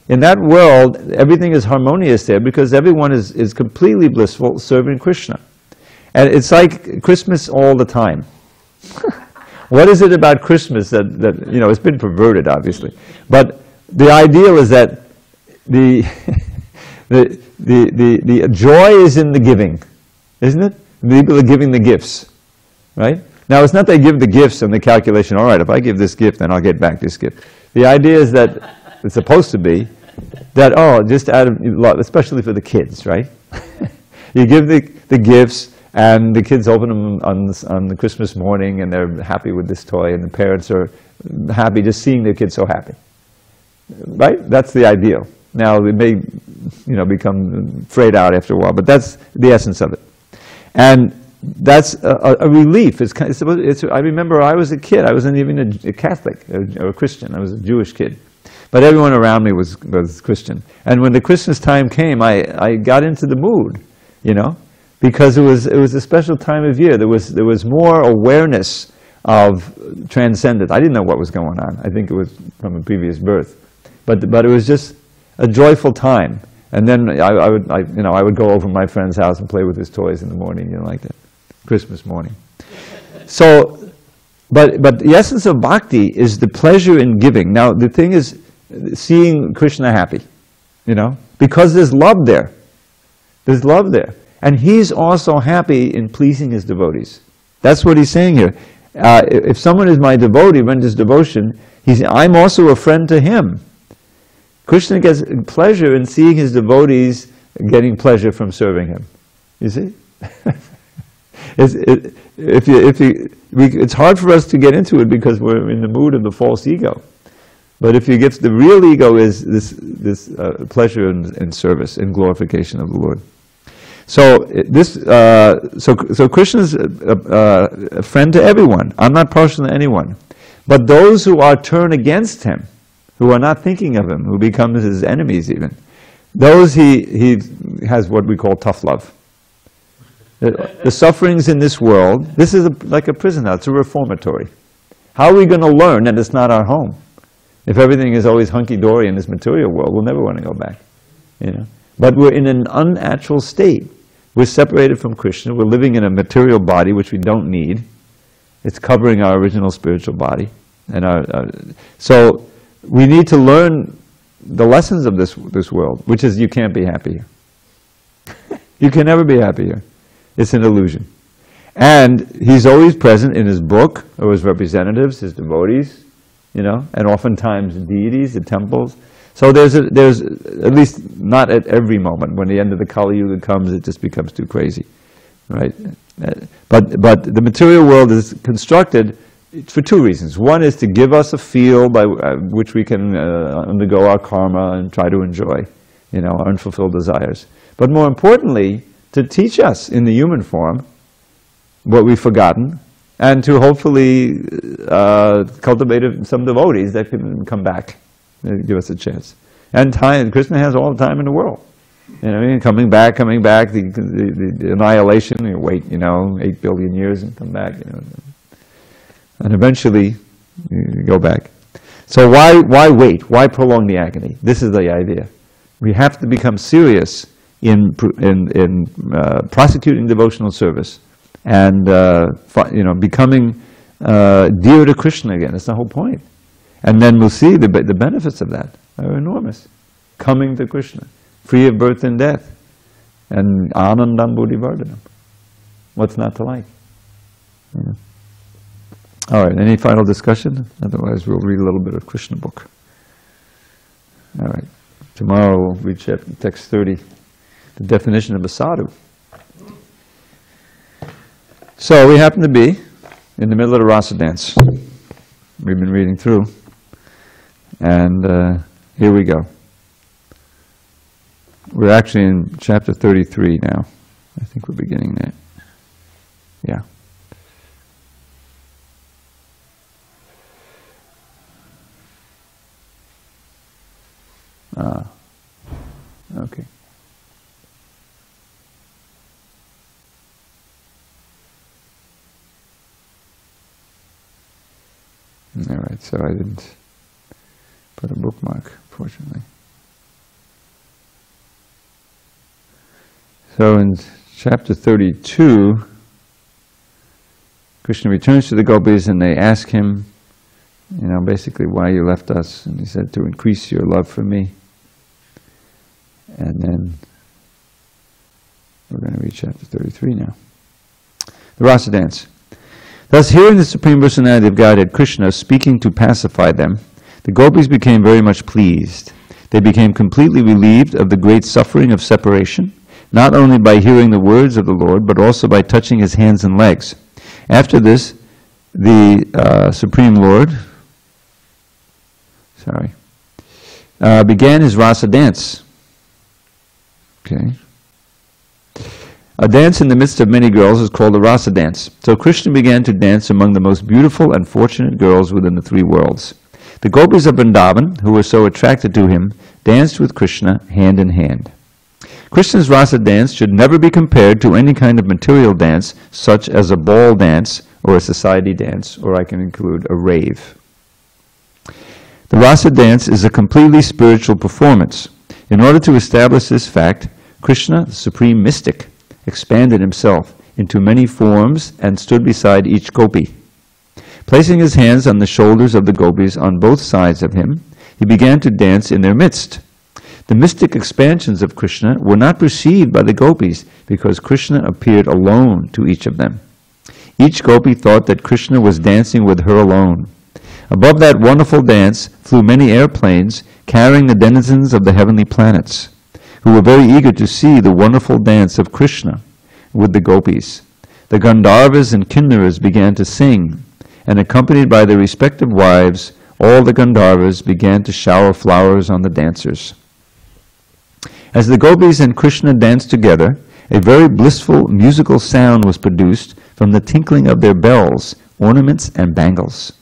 In that world, everything is harmonious there because everyone is completely blissful serving Krishna. And it's like Christmas all the time. What is it about Christmas that it's been perverted, obviously. But the ideal is that the joy is in the giving, isn't it? People are giving the gifts, right? Now, it's not they give the gifts and the calculation, all right, if I give this gift, then I'll get back this gift. The idea is that it's supposed to be that, just out of love, especially for the kids, right? You give the gifts, and the kids open them on the Christmas morning, and they're happy with this toy, and the parents are happy just seeing their kids so happy. Right? That's the ideal. Now, it may become frayed out after a while, but that's the essence of it. And that's a relief. I remember I was a kid. I wasn't even a Catholic or a Christian. I was a Jewish kid. But everyone around me was Christian. And when the Christmas time came, I got into the mood, because it was a special time of year. There was more awareness of transcendence. I didn't know what was going on. I think it was from a previous birth. But it was just a joyful time. And then I would go over to my friend's house and play with his toys in the morning, like that. Christmas morning. So, but the essence of bhakti is the pleasure in giving. Now, the thing is seeing Krishna happy, because there's love there. There's love there. And he's also happy in pleasing his devotees. That's what he's saying here. If someone is my devotee, renders devotion, I'm also a friend to him. Krishna gets pleasure in seeing his devotees getting pleasure from serving him. You see? It's hard for us to get into it because we're in the mood of the false ego. But if you get the real ego is this pleasure in service, in glorification of the Lord. So so Krishna's a friend to everyone. I'm not partial to anyone. But those who are turned against him, who are not thinking of him, who become his enemies even, those he has what we call tough love. The sufferings in this world, this is like a prison house, it's a reformatory. How are we going to learn that it's not our home? If everything is always hunky-dory in this material world, we'll never want to go back. But we're in an unnatural state. We're separated from Krishna. We're living in a material body which we don't need. It's covering our original spiritual body. And so we need to learn the lessons of this world, which is you can't be happy here. You can never be happy here. It's an illusion. And he's always present in his book, or his representatives, his devotees, and oftentimes deities, the temples. So there's at least not at every moment. When the end of the Kali Yuga comes, it just becomes too crazy, right? But the material world is constructed for two reasons. One is to give us a field by which we can undergo our karma and try to enjoy, our unfulfilled desires. But more importantly, to teach us in the human form what we've forgotten and to hopefully cultivate some devotees that can come back and give us a chance. And time, Krishna has all the time in the world. You know, coming back, the annihilation, you wait, 8 billion years and come back, and eventually you go back. So why wait? Why prolong the agony? This is the idea. We have to become serious in prosecuting devotional service and becoming dear to Krishna again. That's the whole point. And then we'll see the benefits of that are enormous. Coming to Krishna, free of birth and death, and anandam buddhivardhanam. What's not to like? Yeah. All right, any final discussion? Otherwise we'll read a little bit of Krishna book. All right, tomorrow we'll read text 30, the definition of a sadhu. So we happen to be in the middle of the rasa dance. We've been reading through, and here we go. We're actually in chapter 33 now. I think we're beginning there. Yeah. Okay. All right, so I didn't put a bookmark, fortunately. So in chapter 32, Krishna returns to the gopis and they ask him, basically why you left us. And he said, to increase your love for me. And then we're going to read chapter 33 now. The rasa dance. Thus, hearing the Supreme Personality of Godhead, Krishna, speaking to pacify them, the gopis became very much pleased. They became completely relieved of the great suffering of separation, not only by hearing the words of the Lord, but also by touching his hands and legs. After this, the Supreme Lord began his rasa dance. Okay. A dance in the midst of many girls is called a rasa dance. So Krishna began to dance among the most beautiful and fortunate girls within the 3 worlds. The gopis of Vrindavan, who were so attracted to him, danced with Krishna hand in hand. Krishna's rasa dance should never be compared to any kind of material dance, such as a ball dance or a society dance, or I can include a rave. The rasa dance is a completely spiritual performance. In order to establish this fact, Krishna, the supreme mystic, expanded himself into many forms and stood beside each gopi. Placing his hands on the shoulders of the gopis on both sides of him, he began to dance in their midst. The mystic expansions of Krishna were not perceived by the gopis because Krishna appeared alone to each of them. Each gopi thought that Krishna was dancing with her alone. Above that wonderful dance flew many airplanes carrying the denizens of the heavenly planets, who were very eager to see the wonderful dance of Krishna with the gopis. The Gandharvas and Kinnaras began to sing, and accompanied by their respective wives, all the Gandharvas began to shower flowers on the dancers. As the gopis and Krishna danced together, a very blissful musical sound was produced from the tinkling of their bells, ornaments, and bangles.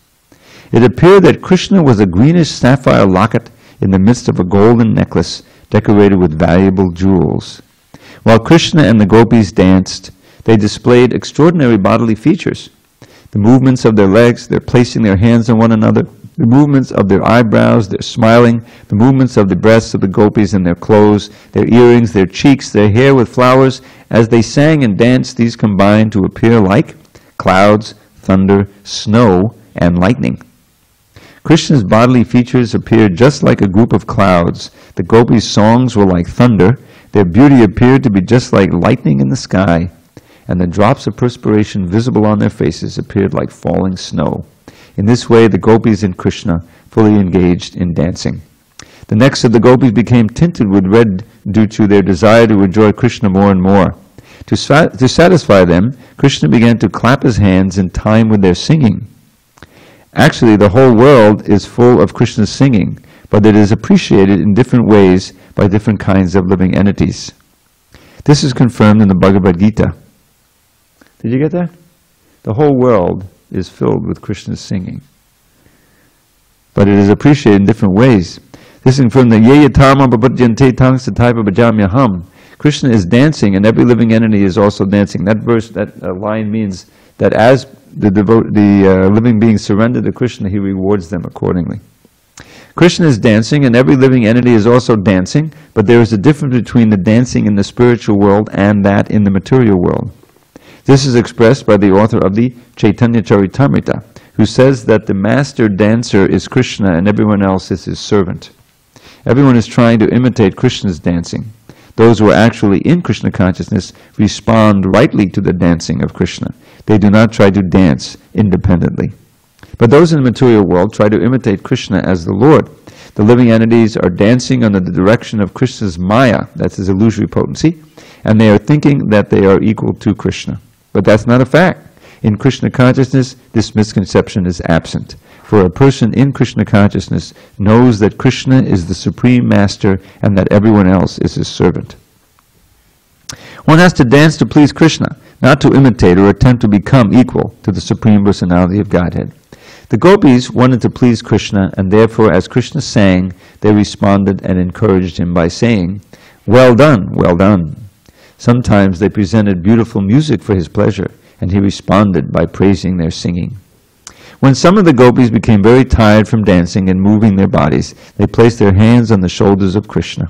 It appeared that Krishna was a greenish sapphire locket in the midst of a golden necklace decorated with valuable jewels. While Krishna and the gopis danced, they displayed extraordinary bodily features. The movements of their legs, their placing their hands on one another, the movements of their eyebrows, their smiling, the movements of the breasts of the gopis and their clothes, their earrings, their cheeks, their hair with flowers. As they sang and danced, these combined to appear like clouds, thunder, snow, and lightning. Krishna's bodily features appeared just like a group of clouds. The gopis' songs were like thunder. Their beauty appeared to be just like lightning in the sky. And the drops of perspiration visible on their faces appeared like falling snow. In this way, the gopis and Krishna fully engaged in dancing. The necks of the gopis became tinted with red due to their desire to enjoy Krishna more and more. To satisfy them, Krishna began to clap his hands in time with their singing. Actually, the whole world is full of Krishna's singing, but it is appreciated in different ways by different kinds of living entities. This is confirmed in the Bhagavad Gita. Did you get that? the whole world is filled with Krishna's singing. But it is appreciated in different ways. This is from the Yeyatama Babadjante Tang Sataipa Bajamyaham. Krishna is dancing and every living entity is also dancing. That verse, that line means that as the living beings surrender to Krishna, he rewards them accordingly. Krishna is dancing and every living entity is also dancing, but there is a difference between the dancing in the spiritual world and that in the material world. This is expressed by the author of the Chaitanya Charitamrita, who says that the master dancer is Krishna and everyone else is his servant. Everyone is trying to imitate Krishna's dancing. Those who are actually in Krishna consciousness respond rightly to the dancing of Krishna. They do not try to dance independently. But those in the material world try to imitate Krishna as the Lord. The living entities are dancing under the direction of Krishna's Maya, that's his illusory potency, and they are thinking that they are equal to Krishna. But that's not a fact. In Krishna consciousness, this misconception is absent. For a person in Krishna consciousness knows that Krishna is the Supreme Master and that everyone else is his servant. One has to dance to please Krishna, not to imitate or attempt to become equal to the Supreme Personality of Godhead. The gopis wanted to please Krishna, and therefore as Krishna sang, they responded and encouraged him by saying, "Well done, well done." Sometimes they presented beautiful music for his pleasure, and he responded by praising their singing. When some of the gopis became very tired from dancing and moving their bodies, they placed their hands on the shoulders of Krishna.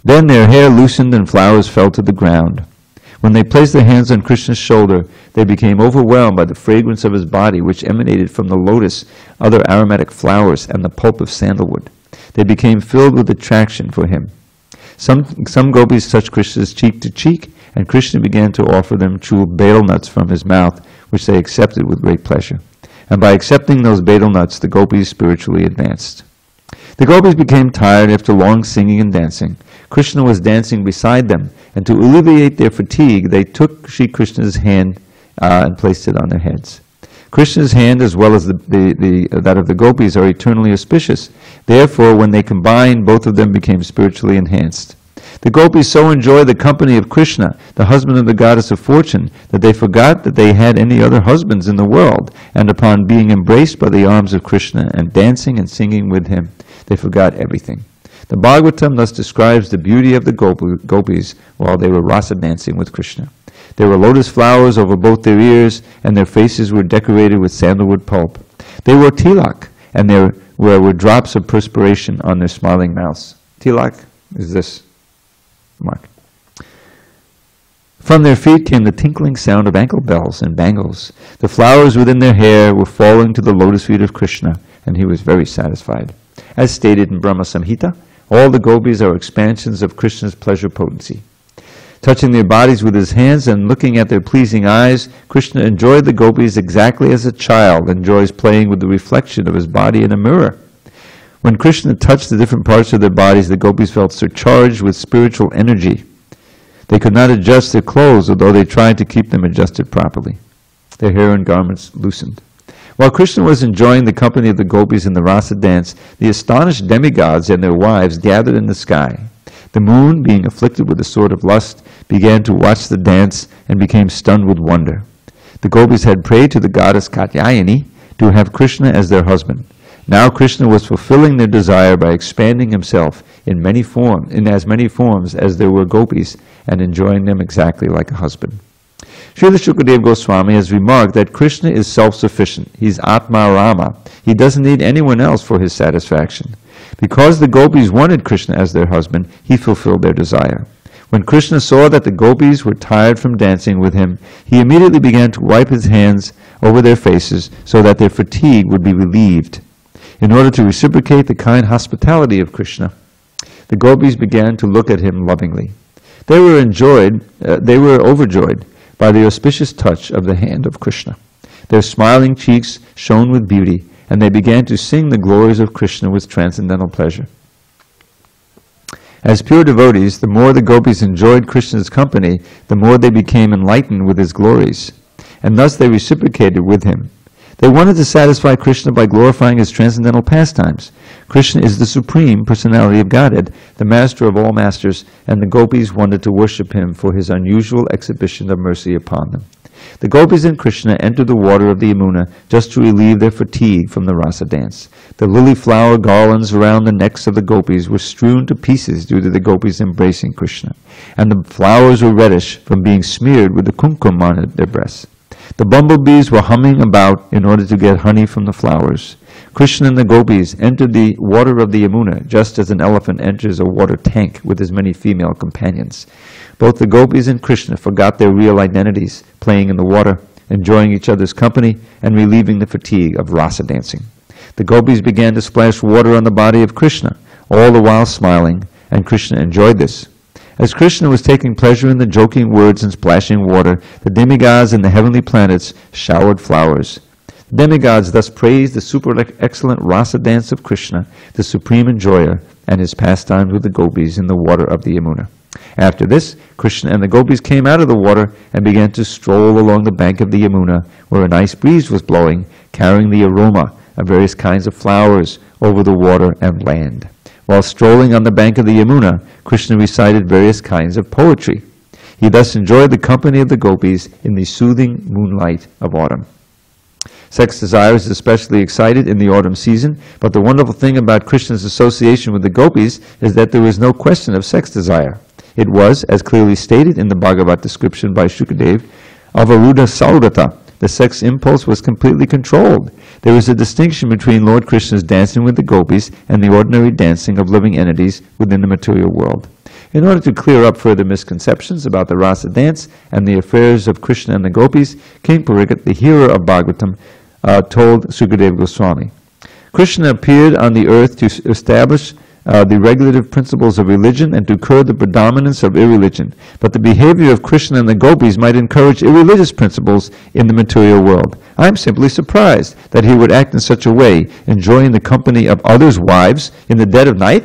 Then their hair loosened and flowers fell to the ground. When they placed their hands on Krishna's shoulder, they became overwhelmed by the fragrance of his body, which emanated from the lotus, other aromatic flowers, and the pulp of sandalwood. They became filled with attraction for him. Some gopis touched Krishna's cheek to cheek, and Krishna began to offer them chewed betel nuts from his mouth, which they accepted with great pleasure. And by accepting those betel nuts, the gopis spiritually advanced. The gopis became tired after long singing and dancing. Krishna was dancing beside them, and to alleviate their fatigue, they took Sri Krishna's hand and placed it on their heads. Krishna's hand, as well as that of the gopis, are eternally auspicious. Therefore, when they combined, both of them became spiritually enhanced. The gopis so enjoyed the company of Krishna, the husband of the goddess of fortune, that they forgot that they had any other husbands in the world, and upon being embraced by the arms of Krishna and dancing and singing with him, they forgot everything. The Bhagavatam thus describes the beauty of the gopis while they were rasa dancing with Krishna. There were lotus flowers over both their ears, and their faces were decorated with sandalwood pulp. They wore tilak, and there were drops of perspiration on their smiling mouths. Tilak is this mark. From their feet came the tinkling sound of ankle bells and bangles. The flowers within their hair were falling to the lotus feet of Krishna, and he was very satisfied. As stated in Brahma Samhita, all the gopis are expansions of Krishna's pleasure potency. Touching their bodies with his hands and looking at their pleasing eyes, Krishna enjoyed the gopis exactly as a child enjoys playing with the reflection of his body in a mirror. When Krishna touched the different parts of their bodies, the gopis felt surcharged with spiritual energy. They could not adjust their clothes, although they tried to keep them adjusted properly. Their hair and garments loosened. While Krishna was enjoying the company of the gopis in the rasa dance, the astonished demigods and their wives gathered in the sky. The moon, being afflicted with a sort of lust, began to watch the dance and became stunned with wonder. The gopis had prayed to the goddess Katyayani to have Krishna as their husband. Now Krishna was fulfilling their desire by expanding himself in as many forms as there were gopis, and enjoying them exactly like a husband. Srila Shukadeva Goswami has remarked that Krishna is self-sufficient. He's Atma Rama. He doesn't need anyone else for his satisfaction. Because the gopis wanted Krishna as their husband, he fulfilled their desire. When Krishna saw that the gopis were tired from dancing with him, he immediately began to wipe his hands over their faces so that their fatigue would be relieved. In order to reciprocate the kind hospitality of Krishna, the gopis began to look at him lovingly. They were overjoyed by the auspicious touch of the hand of Krishna. Their smiling cheeks shone with beauty, and they began to sing the glories of Krishna with transcendental pleasure. As pure devotees, the more the gopis enjoyed Krishna's company, the more they became enlightened with his glories, and thus they reciprocated with him. They wanted to satisfy Krishna by glorifying his transcendental pastimes. Krishna is the Supreme Personality of Godhead, the master of all masters, and the gopis wanted to worship him for his unusual exhibition of mercy upon them. The gopis and Krishna entered the water of the Yamuna just to relieve their fatigue from the rasa dance. The lily flower garlands around the necks of the gopis were strewn to pieces due to the gopis embracing Krishna, and the flowers were reddish from being smeared with the kumkum on their breasts. The bumblebees were humming about in order to get honey from the flowers. Krishna and the gopis entered the water of the Yamuna just as an elephant enters a water tank with his many female companions. Both the gopis and Krishna forgot their real identities, playing in the water, enjoying each other's company, and relieving the fatigue of rasa dancing. The gopis began to splash water on the body of Krishna, all the while smiling, and Krishna enjoyed this. As Krishna was taking pleasure in the joking words and splashing water, the demigods and the heavenly planets showered flowers. The demigods thus praised the super excellent rasa dance of Krishna, the supreme enjoyer, and his pastimes with the gopis in the water of the Yamuna. After this, Krishna and the gopis came out of the water and began to stroll along the bank of the Yamuna, where a nice breeze was blowing, carrying the aroma of various kinds of flowers over the water and land. While strolling on the bank of the Yamuna, Krishna recited various kinds of poetry. He thus enjoyed the company of the gopis in the soothing moonlight of autumn. Sex desire is especially excited in the autumn season, but the wonderful thing about Krishna's association with the gopis is that there was no question of sex desire. It was, as clearly stated in the Bhagavad description by Shukadeva, Avaruddha Saurata. The sex impulse was completely controlled. There is a distinction between Lord Krishna's dancing with the gopis and the ordinary dancing of living entities within the material world. In order to clear up further misconceptions about the rasa dance and the affairs of Krishna and the gopis, King Parikshit, the hero of Bhagavatam, told Sukadeva Goswami, Krishna appeared on the earth to establish the regulative principles of religion and to curb the predominance of irreligion. But the behavior of Krishna and the gopis might encourage irreligious principles in the material world. I am simply surprised that he would act in such a way, enjoying the company of others' wives in the dead of night.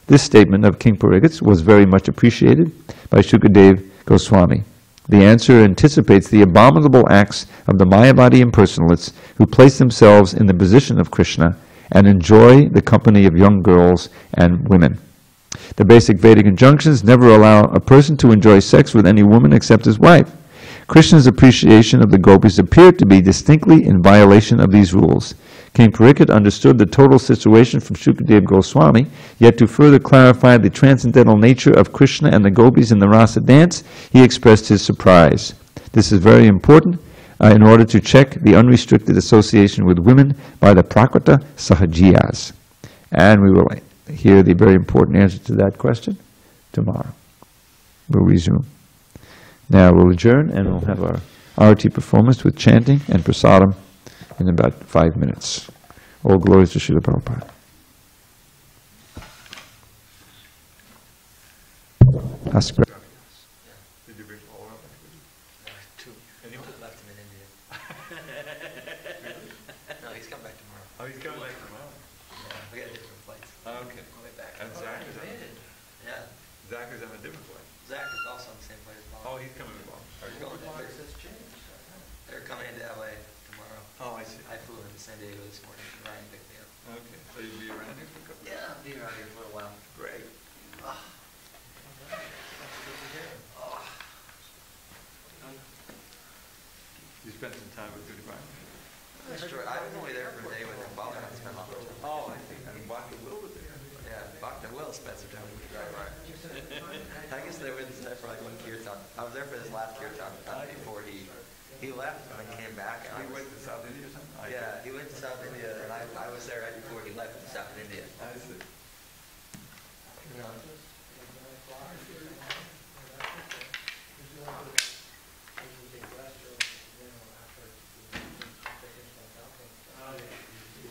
This statement of King Parikshit was very much appreciated by Shukadeva Goswami. The answer anticipates the abominable acts of the Mayavadi impersonalists who place themselves in the position of Krishna and enjoy the company of young girls and women. The basic Vedic injunctions never allow a person to enjoy sex with any woman except his wife. Krishna's appreciation of the gopis appeared to be distinctly in violation of these rules. King Parikshit understood the total situation from Shukadeva Goswami, yet to further clarify the transcendental nature of Krishna and the gopis in the rasa dance, he expressed his surprise. This is very important in order to check the unrestricted association with women by the Prakrita Sahajiyas. And we will hear the very important answer to that question tomorrow. We'll resume. Now we'll adjourn and we'll have our arati performance with chanting and prasadam in about 5 minutes. All glories to Srila Prabhupada. Ask. Two. Left him in India. No, he's coming back tomorrow. Oh, he's coming back tomorrow. Yeah, we got different flights. Oh, okay. We'll be back. And Zach is on Yeah, Zach is on a different flight. Zach is also on the same flight as Bob. Oh, he's coming along. They're coming into LA tomorrow. Oh, I see. I flew into SanDiego this morning and Ryan picked me up. Okay, so you'll be around here for a couple of Yeah, I'll be around here for a while. Great. You spent some time with Good Friday? Sure, I was only there for a day with Bhagavad. I spent a lot of time. Oh, I see. And Bhakta Will was there. Yeah, Bhakta Will spent some time with the driver. I guess they were there for like one kirtan. I was there for this last kirtan before he left and then came back. And He went to South India or something? Yeah, he went to South India and I was there right before he left to South India. I see. You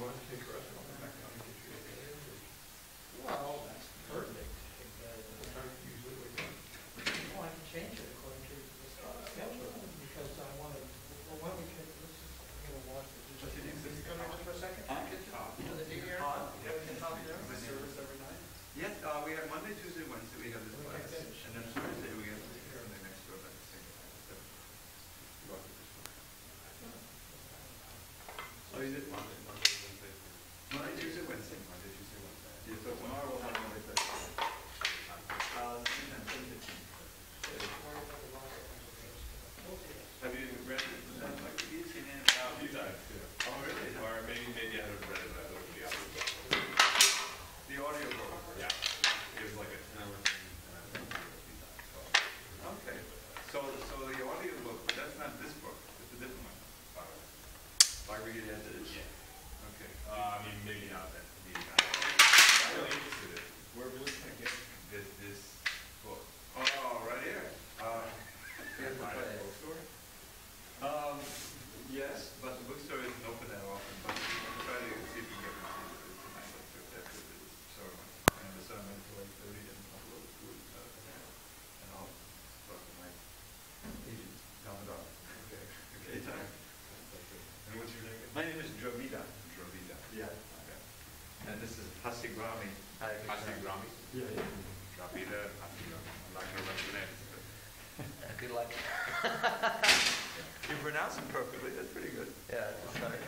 want to take a rest? I'll come back down and get you a day. Well, that's perfect. What time do you usually wake up? Well, I can change it according to the schedule, because I want to, well, why don't we, let's just, watch this. Just Come in just for a second? Huh? For the new year? Yep. Service every night? Yes, we have Monday, that's not this book. It's a different one. Bhagavad Gita. Yeah. Okay. I mean, maybe not that. Maybe not. I'm really interested in it. Where can I get this book? Oh, right here. Here's the Find it at place. the bookstore? Yes, but the bookstore isn't open that often, but we'll try to see if we can get one tonight, after the ceremony. And the ceremony is like 30 and I'll go to food, and I'll talk to my agent, Dravida. Okay. Okay, time. And what's your name? My name is Dravida. Dravida. Yeah. Okay. And this is Hasigrami. Hasigrami? Yeah, yeah. Dravida, Hasigrami. I'm not going to remember the names. Good luck. You pronounce them perfectly, that's pretty good. Yeah, it's hard.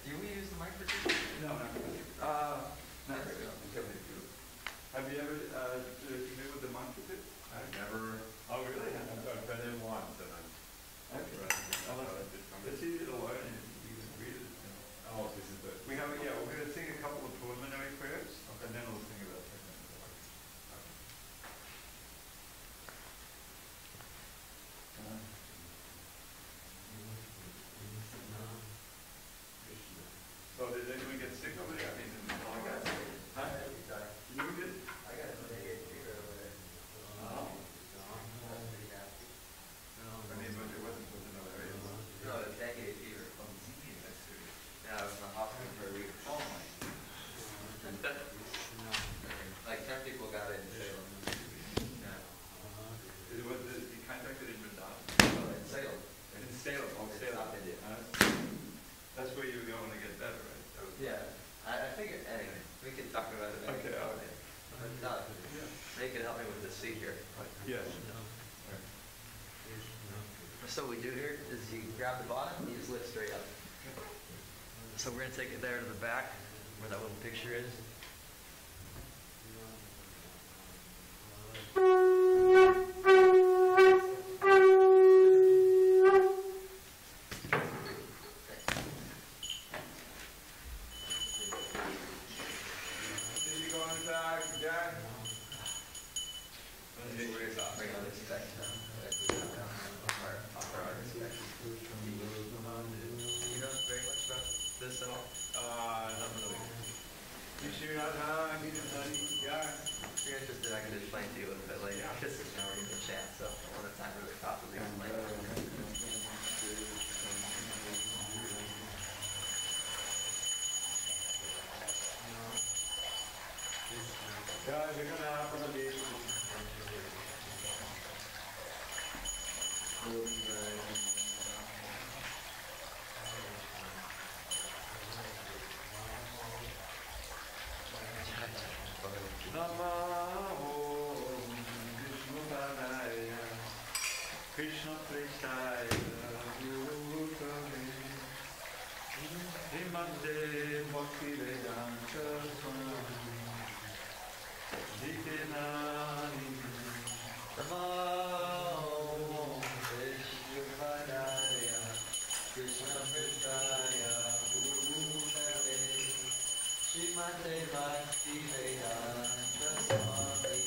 Do we use the mic for this? No, not really. Not really. Have you ever, familiar with the mantra bit? I've never. Oh, really? I've been in once, and I'm. It's easy to learn, and you can read it. Oh, this is the. We have, yeah, we're going to sing a couple of preliminary prayers, and then we'll sing about technical. So did anyone get sick over there? I mean, all I got sick. Huh? You were good? I got a negative fever over there. Oh. Pretty nasty. I mean, but it wasn't in other areas. No, it's negative fever. That's serious. Yeah, I was in the hospital for a week. Oh my. Like 10 people got it in Salem. Yeah. It was the contacted in Vrindavan. Oh, in Salem. In Salem, oh, It's Salem. South India. That's where you were going to get better, right? That was- Yeah. I figured, anyway, we could talk about it. Okay, all right. But no, they can help me with the seat here. Yes. So what we do here is you grab the bottom, you just lift straight up. So we're going to take it there to the back, where that little picture is. Did you go on the back, Jack? Bring on this section. You know very much about this at all? Not really. You sure you're not hungry, honey? Yeah. If you're interested, I can explain to you a little bit later. Just now we're going to chat, so I want to time really properly explain. Guys, you're gonna happen to be. Namo Vishnupadaya Krishna Prestaya Gurutame Himante Bhakti Vedanta Swami Jitinani Namo Vishnupadaya Krishna Prestaya Gurutame Srimate Bhakti Vedanta Swami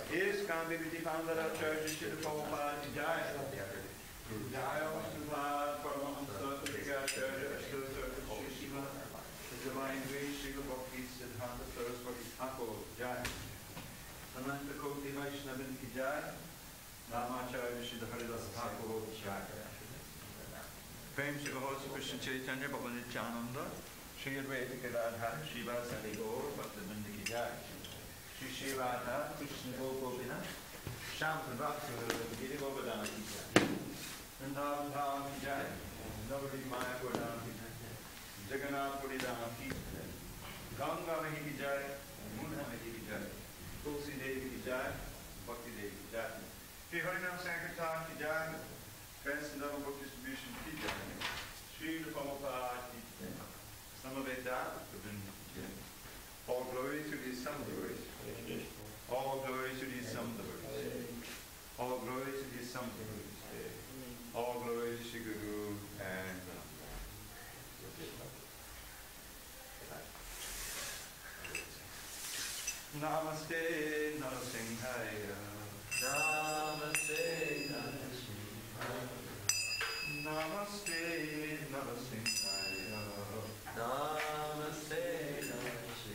ISKCON Bhagavad founder of Church Srila Prabhupada Jai. Jai Prabhupada Paramahamsa Bhagavad Church Srila Shiva. The Divine Grace Srila Bhakti Siddhanta Saraswati Thakur Jai. Ananta Koti Vaishnavin Ki Jai. Namacharya Srila Haridas Thakur Jai. Prem Shri Bhagavad Krishna Chaitanya Bhagavan Nityananda. Shri Advaita Gadadhar Shiva SanDiego Bhaktivinoda Ki Jai. Shri Shri Radha Krishna Gopina Sham Bhakti Gita Govardhana Ki Jai. Vrindavan Dham Ki Jai. Navadip Maya Govardhana Ki Jai. Jagannath Puri Dham Ki Jai. Ganga Mahi Ki Jai. Mudha Mahi Ki Jai. Tulsi Devi Ki Jai. Bhakti Devi Ki Jai. Shri Harinam Sankirtan Ki Jai. Transcendental Book Distribution Ki Jai. Shri Prabhupada Ki Jai. Samaveta Govinda Ki Jai. All glory to the Son glories. All glory to the Son glories. All glory to the Son glories. All glory to Shri Guru and Namaste Narasimhaya. Namaste Narasimhaya. Namaste, Namaste, Namaste, Namaste.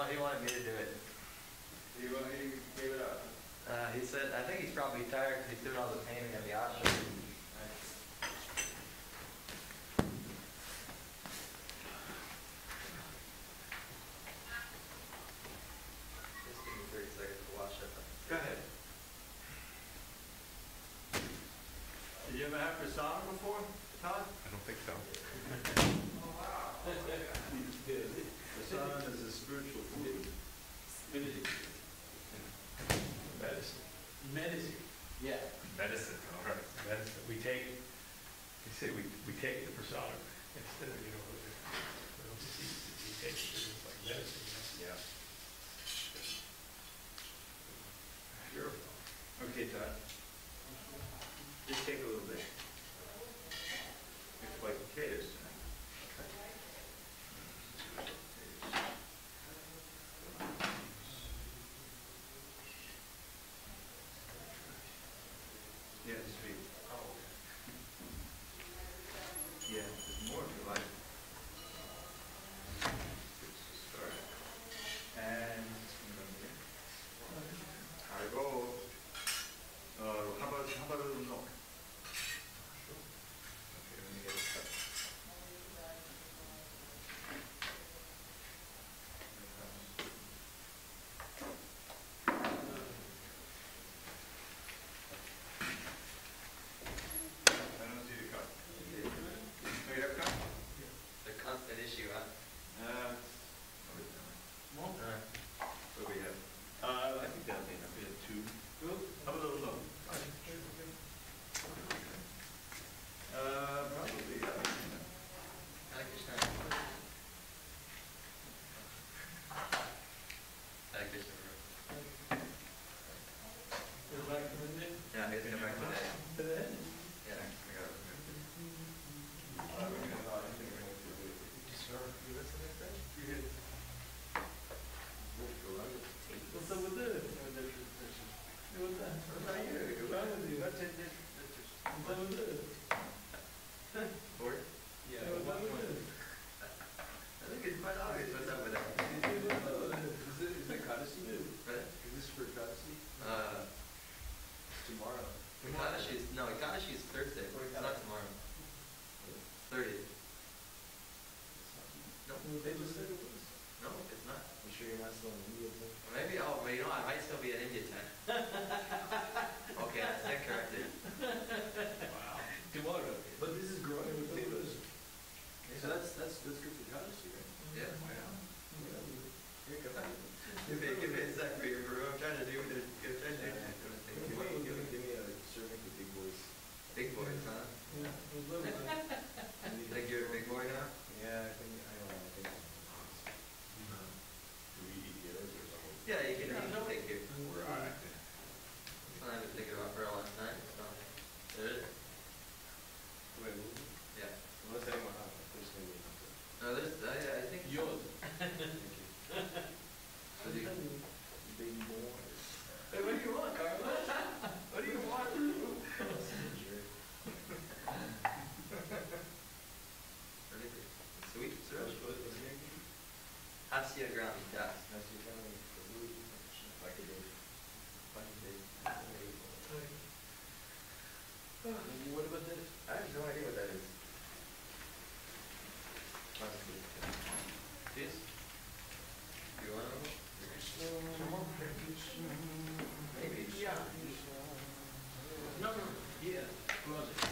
He wanted me to do it. He gave it up. He said, I think he's probably tired because he's doing all the painting of the ashram. Just give me 30 seconds to wash it. Go ahead. Did you ever have prasadam before, Todd? I don't think so. Oh, wow. spiritual food. Medicine. Medicine. Medicine. Yeah. Medicine, all right. Medicine. We take, they say we take the prasadam instead of, we don't just eat it, we take it, it's like medicine, Yeah. Sure. Okay, Todd. Just take a little bit. It's like potatoes tonight. Yeah, sweet. Oh, Yeah, there's more if you like. Let's start. And Haribo. How about a little milk? Okay, let me get a cup. I don't see the cup. Oh, you have a cup? The constant issue, huh? What do we have? I think that'll be enough. We have two. How about a little milk? Probably, yeah. I like your style. I like this one. Is that coming in? Yeah, I guess come back today. Today? Yeah, I got it. What's up with this? Hey, what's that? What's wrong with you? What's up with this? Or? Yeah, what's up with this? I think it's quite obvious what's up with that. Is it Kadasi? Right? Is this for Kadasi? Tomorrow. Ekadashi is Thursday. It's not tomorrow. 30th. No, They just said it was. no, it's not. You sure you're not still in India? Well, maybe, I might still be in India 10. Okay, that's that corrected. wow. Tomorrow. But this is growing with potatoes. So that's good for Kadasi, right? Yeah. Wow. Here, come on. Give me a sec for your brew. I'm trying to do it. Give me a serving of big boys. Big boys, huh? Yeah. Think you're a big boy now? Yeah, I think, I don't know, I think. Do we eat yours or something? Yeah, you can take your. We're all right. Something I've been thinking about for a long time. So there it is. Wait, movie? Yeah. Unless anyone else, there's no way. No, I think Yours. Thank you. So do you, Baby boy. hey, what do you want, Carlos? What do you want? Sweet, sir. Hasya Gravida. What about this? I have no idea what that is. This? You want to? Maybe. Yeah. No, yeah. Who else?